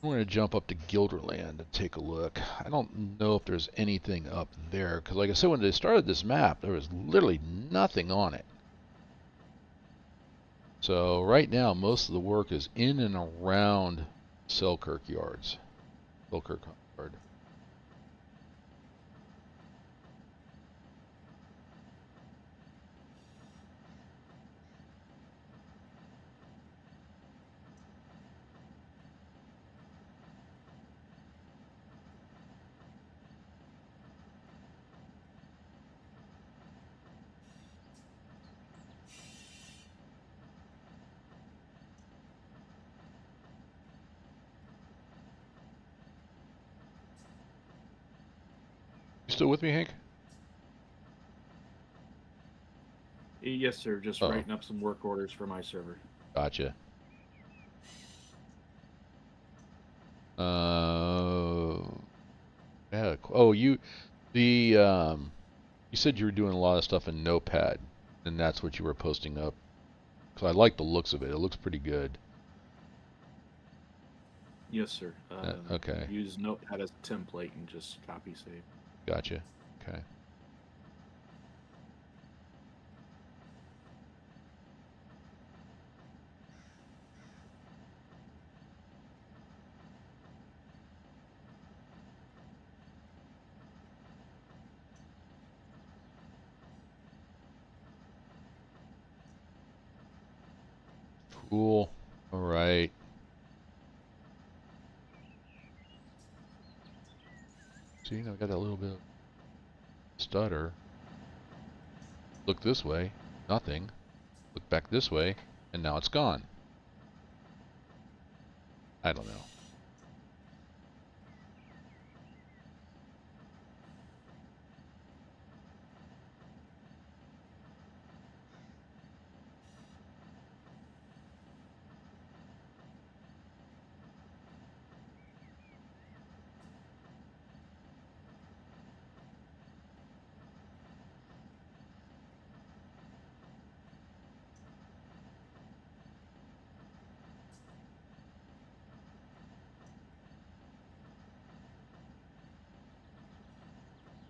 I'm going to jump up to Gilderland and take a look. I don't know if there's anything up there, because like I said, when they started this map, there was literally nothing on it. So right now, most of the work is in and around Selkirk yards. Selkirk yard. You still with me, Hank? Yes, sir. Just Oh, writing up some work orders for my server. gotcha. Yeah. Oh, you said you were doing a lot of stuff in Notepad, and that's what you were posting up. So I like the looks of it. It looks pretty good. Yes, sir. Okay. Use Notepad as a template and just copy save. Gotcha. Okay. Cool. All right. See, I got that little bit of stutter. Look this way. Nothing. Look back this way, and now it's gone. I don't know.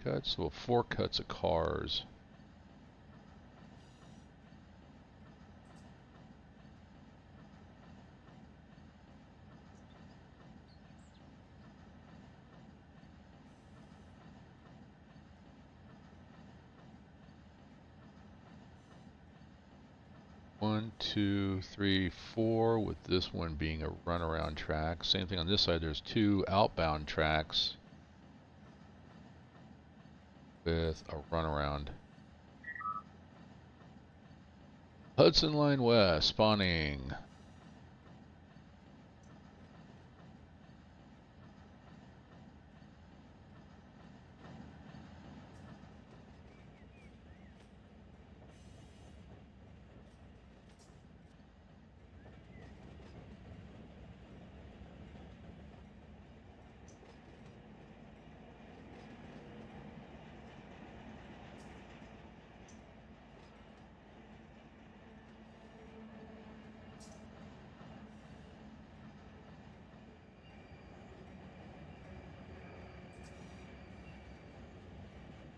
Cuts. Well, 4 cuts of cars. One, two, three, 4, with this one being a runaround track. Same thing on this side. There's 2 outbound tracks with a runaround. Hudson Line West spawning.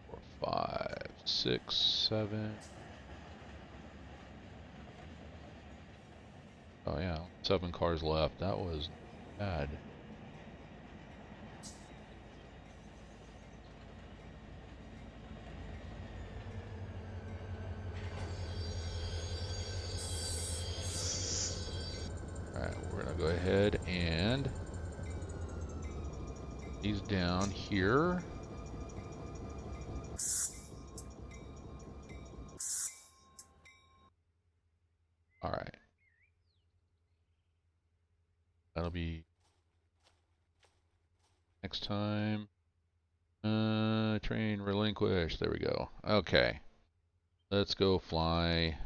Four, 5, 6, 7. Oh yeah, 7 cars left. That was bad. go ahead and these down here. All right. That'll be next time. Train relinquish. There we go. Okay. Let's go fly.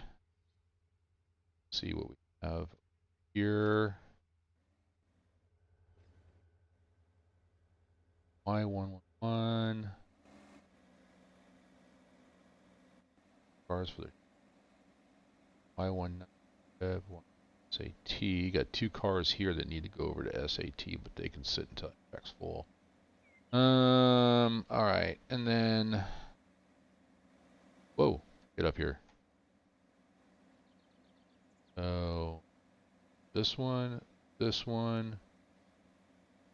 See what we have here. Y111. Cars for the Y19. SAT. Got 2 cars here that need to go over to SAT, but they can sit until the track's full. All right, and then, whoa, get up here. So, this one, this one,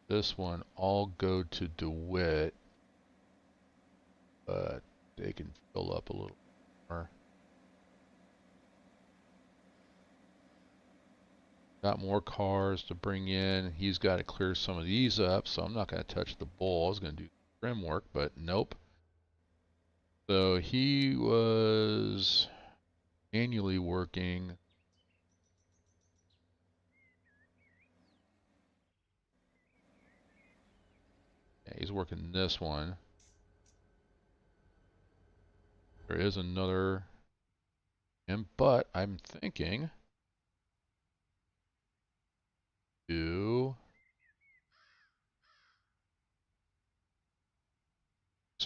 this one, all go to DeWitt, but they can fill up a little more. Got more cars to bring in. He's got to clear some of these up, so I'm not going to touch the bowl. I was going to do trim work, but nope. So he was annually working. Yeah, he's working this one. There is another, but I'm thinking do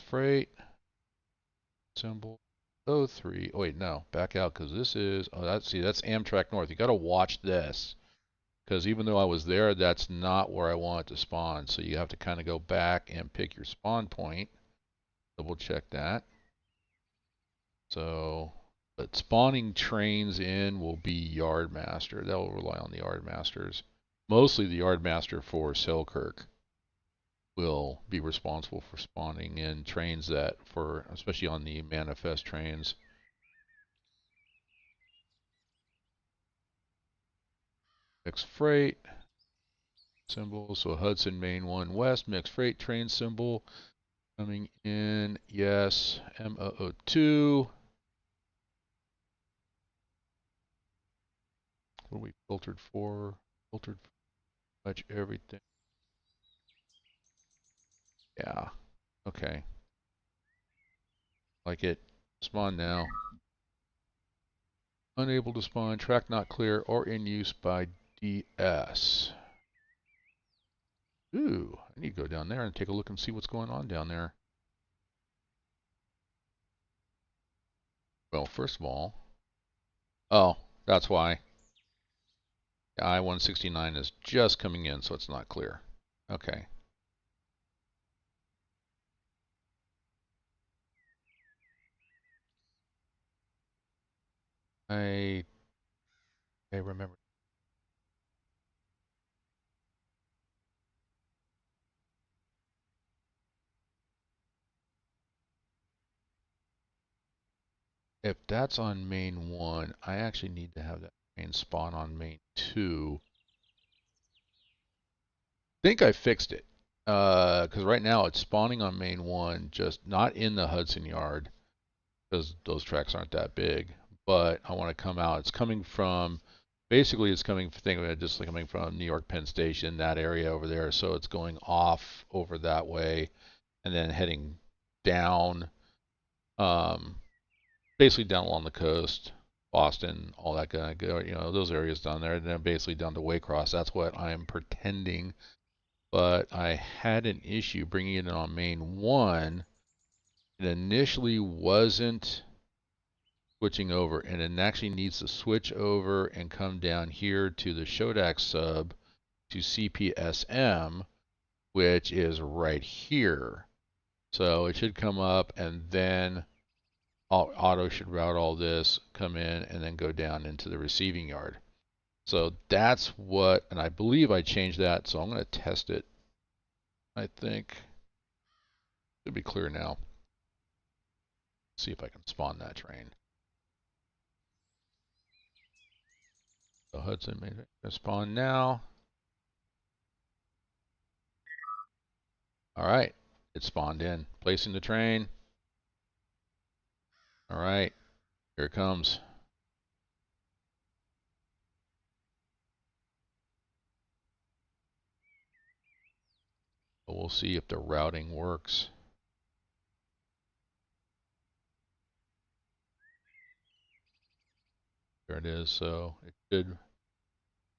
freight symbol 03. Oh wait, no, back out because this is, oh, that's Amtrak North. You got to watch this because even though I was there, that's not where I want it to spawn. So you have to kind of go back and pick your spawn point. Double check that. So, but spawning trains in will be Yardmaster. That will rely on the Yardmasters. Mostly the Yardmaster for Selkirk will be responsible for spawning in trains that, for especially on the manifest trains. Mixed freight symbol. So Hudson Main 1 West mixed freight train symbol coming in. Yes, M002. What are we filtered for? Filtered for much everything. Yeah. Okay. Like it. Spawn now. Unable to spawn. Track not clear or in use by DS. Ooh, I need to go down there and take a look and see what's going on down there. Well, first of all, oh, that's why. I-169 is just coming in, so it's not clear. Okay. I remember. If that's on main 1, I actually need to have that train spawn on main 2. I think I fixed it. Because right now it's spawning on main 1, just not in the Hudson Yard, because those tracks aren't that big. But I want to come out. It's coming from, basically it's coming, think of it just like coming from New York Penn Station, that area over there. So it's going off over that way and then heading down, basically down along the coast, Boston, all that kind of, you know, those areas down there, and then basically down to Waycross. That's what I am pretending. But I had an issue bringing it in on main 1. It initially wasn't switching over, and it actually needs to switch over and come down here to the Shodak sub to CPSM, which is right here. So it should come up, and then auto should route all this, come in, and then go down into the receiving yard. So that's what, and I believe I changed that, so I'm going to test it. I think it should be clear now. See if I can spawn that train. So Hudson made it spawn now. All right, it spawned in. Placing the train. All right, here it comes. We'll see if the routing works. There it is. So it should.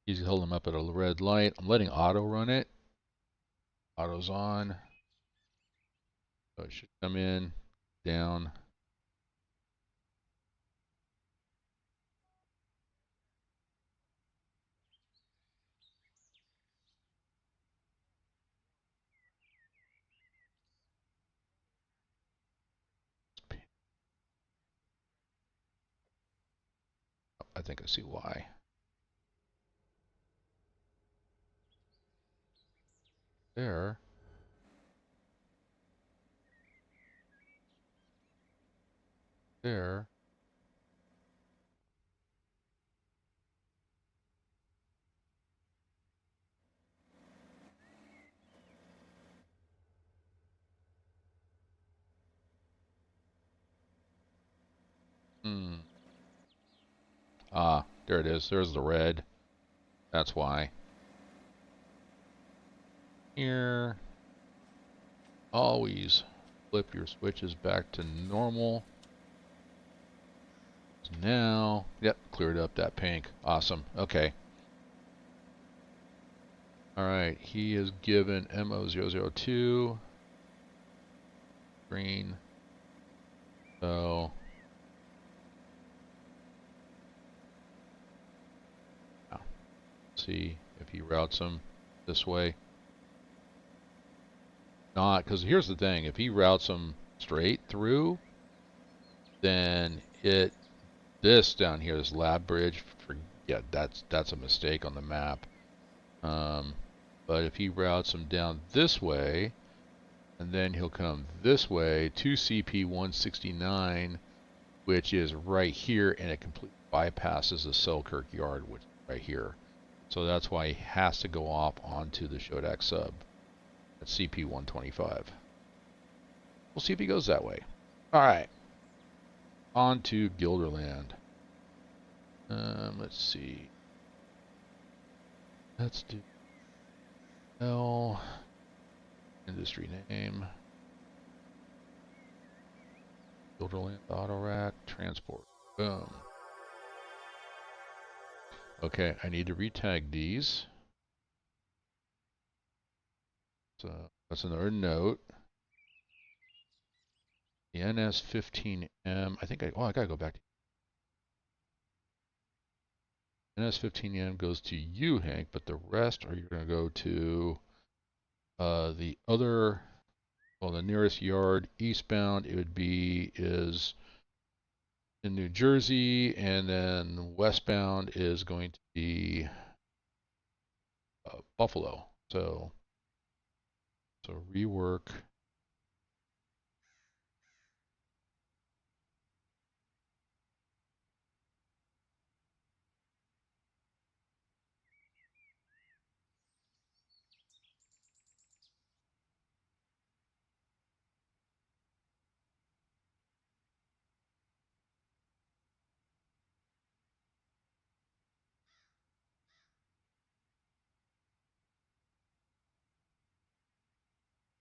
He's holding them up at a red light. I'm letting auto run it. Auto's on. So it should come in, down. I think I see why. There. There. Hmm. Ah, there it is. There's the red. That's why. Here. Always flip your switches back to normal. Now, yep, cleared up that pink. Awesome. Okay. All right. He is given MO002. Green. So. See if he routes them this way. Not, because here's the thing. If he routes them straight through, then this down here, this lab bridge, forget, that's a mistake on the map. But if he routes them down this way, and then he'll come this way to CP169, which is right here, and it completely bypasses the Selkirk yard, which is right here. So that's why he has to go off onto the Shodak sub at CP125. We'll see if he goes that way. All right. On to Gilderland. Let's see. Let's do L. Industry name. Gilderland Auto Rack. Transport. Boom. Okay, I need to retag these. So that's another note. The NS15M. I gotta go back to NS15M goes to you, Hank, but the rest are you gonna go to the other, well, the nearest yard eastbound it would be is in New Jersey, and then westbound is going to be Buffalo. So rework.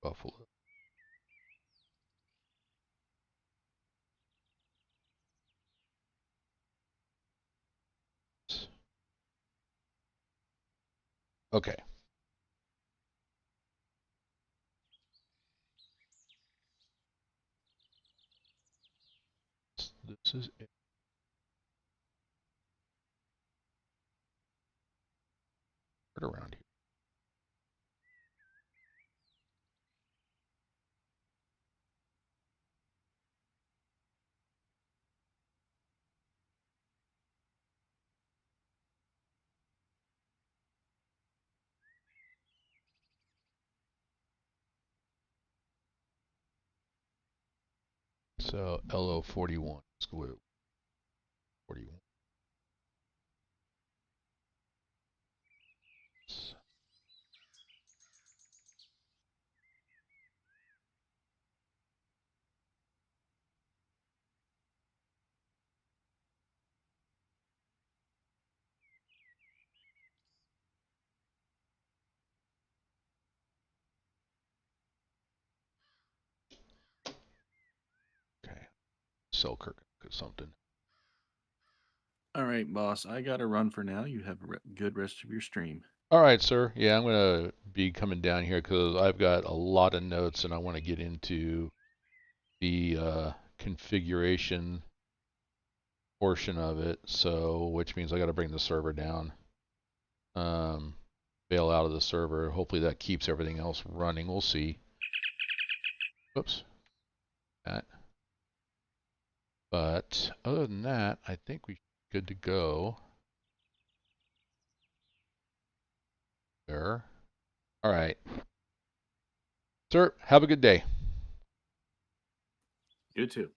Buffalo. Okay. This is it. Right around here. So LO41 is glue. 41. Selkirk or something. All right, boss. I got to run for now. You have a good rest of your stream. All right, sir. Yeah, I'm going to be coming down here because I've got a lot of notes and I want to get into the configuration portion of it. So, which means I got to bring the server down, bail out of the server. Hopefully that keeps everything else running. We'll see. Whoops. That. But other than that, I think we're good to go. There. All right. Sir, have a good day. You too.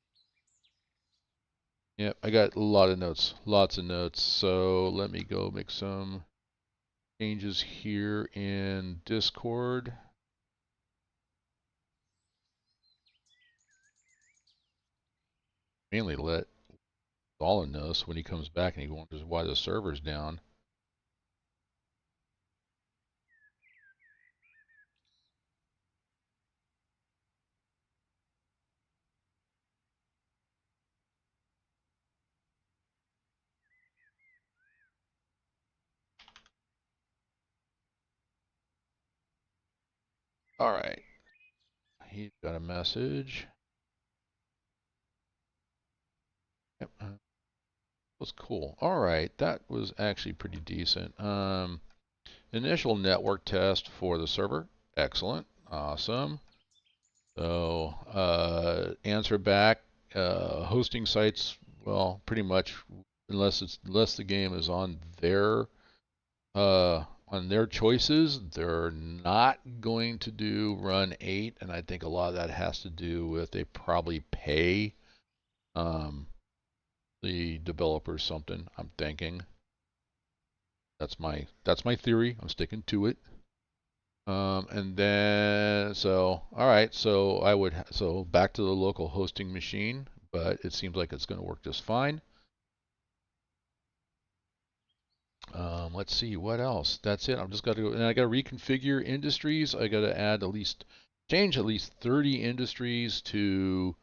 Yep, I got a lot of notes. Lots of notes. So let me go make some changes here in Discord. Mainly let Colin know so when he comes back and he wonders why the server's down. All right. He's got a message. Yep. Was cool. All right. That was actually pretty decent. Initial network test for the server. Excellent. Awesome. So, answer back. Hosting sites, well, pretty much, unless the game is on their choices, they're not going to do Run8, and I think a lot of that has to do with they probably pay the developers something. I'm thinking that's my theory. I'm sticking to it. And then, so, all right, so back to the local hosting machine, but it seems like it's going to work just fine. Let's see, what else? That's it. I'm just got to go, and I got to reconfigure industries. I got to change at least 30 industries to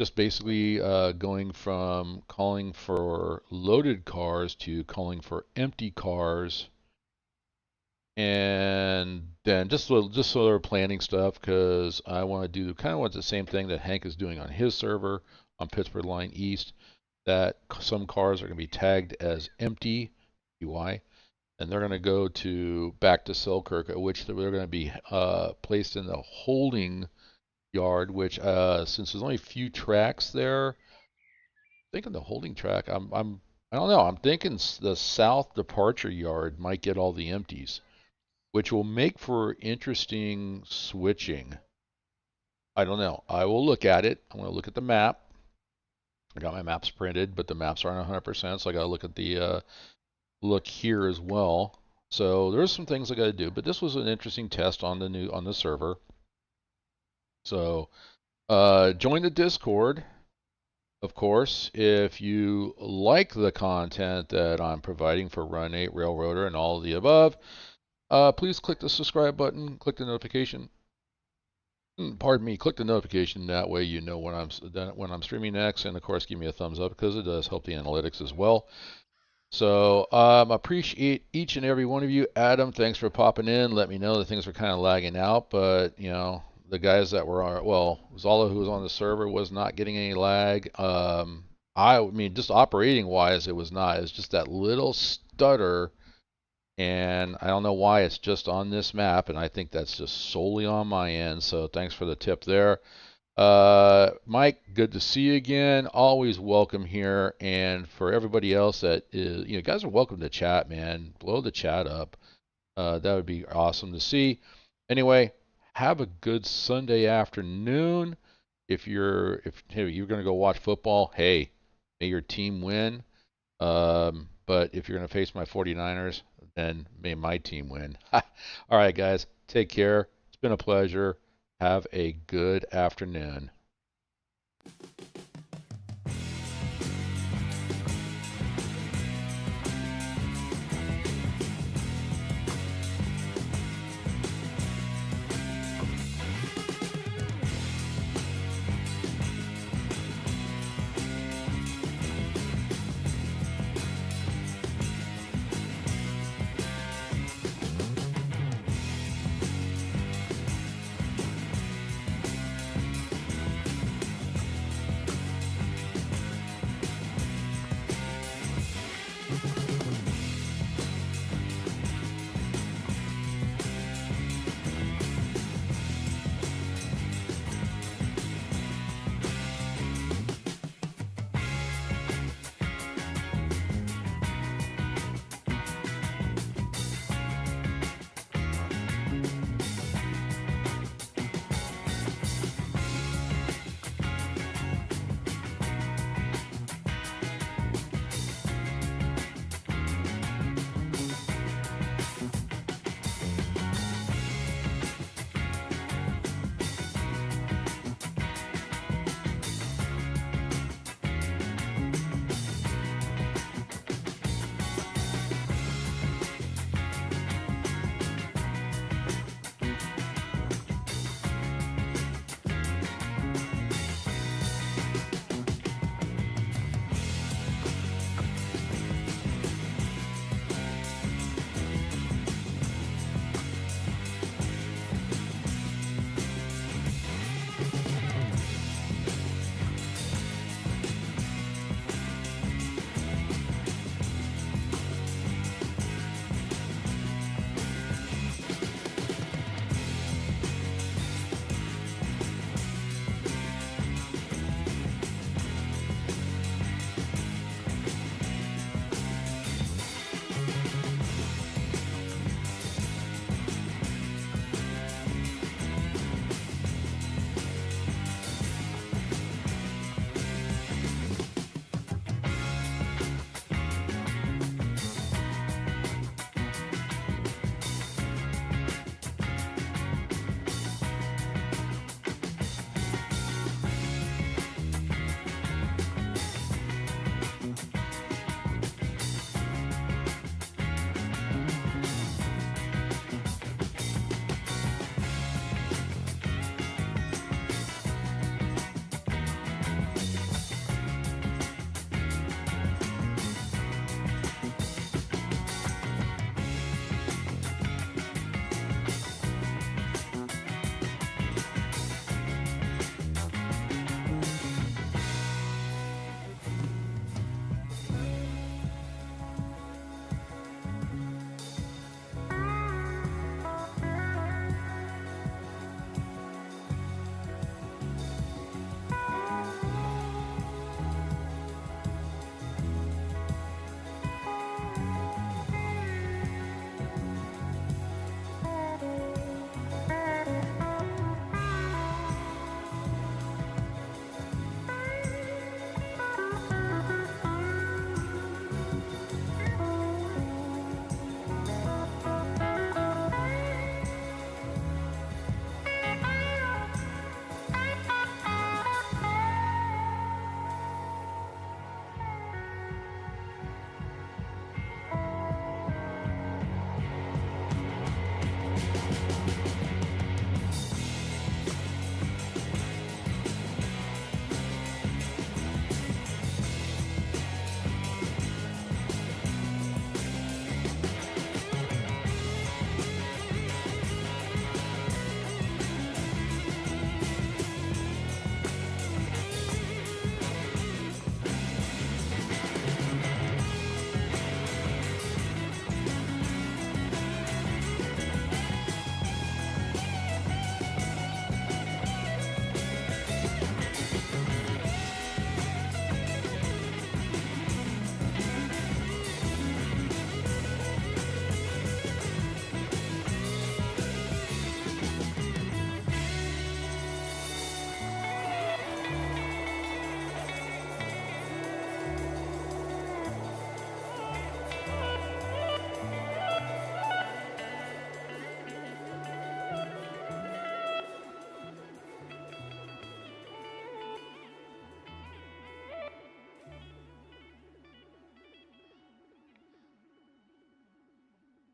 just basically going from calling for loaded cars to calling for empty cars. And then just sort of planning stuff because I want to do kind of what the same thing that Hank is doing on his server on Pittsburgh Line East, that some cars are going to be tagged as empty, UI, and they're going to go back to Selkirk, at which they're going to be placed in the holding yard, which since there's only a few tracks there, I'm thinking the holding track, I don't know, I'm thinking the south departure yard might get all the empties, which will make for interesting switching. I don't know. I will look at it. I'm going to look at the map. I got my maps printed, but the maps aren't 100%, so I got to look at the look here as well. So there's some things I got to do, but this was an interesting test on the server. So join the Discord, of course, if you like the content that I'm providing for Run8 Railroader and all of the above. Please click the subscribe button, click the notification. Pardon me, click the notification. That way you know when I'm streaming next, and of course give me a thumbs up because it does help the analytics as well. So appreciate each and every one of you. Adam, thanks for popping in. Let me know that things were kind of lagging out, but you know the guys that were Zala, who was on the server, was not getting any lag. I mean, just operating wise, it was not. It's just that little stutter. And I don't know why it's just on this map, and I think that's just solely on my end. So thanks for the tip there. Mike, good to see you again. Always welcome here. And for everybody else that is, guys are welcome to chat, man. Blow the chat up. That would be awesome to see. Anyway, have a good Sunday afternoon. If you're going to go watch football, hey, may your team win. But if you're going to face my 49ers, then may my team win. All right, guys, take care. It's been a pleasure. Have a good afternoon.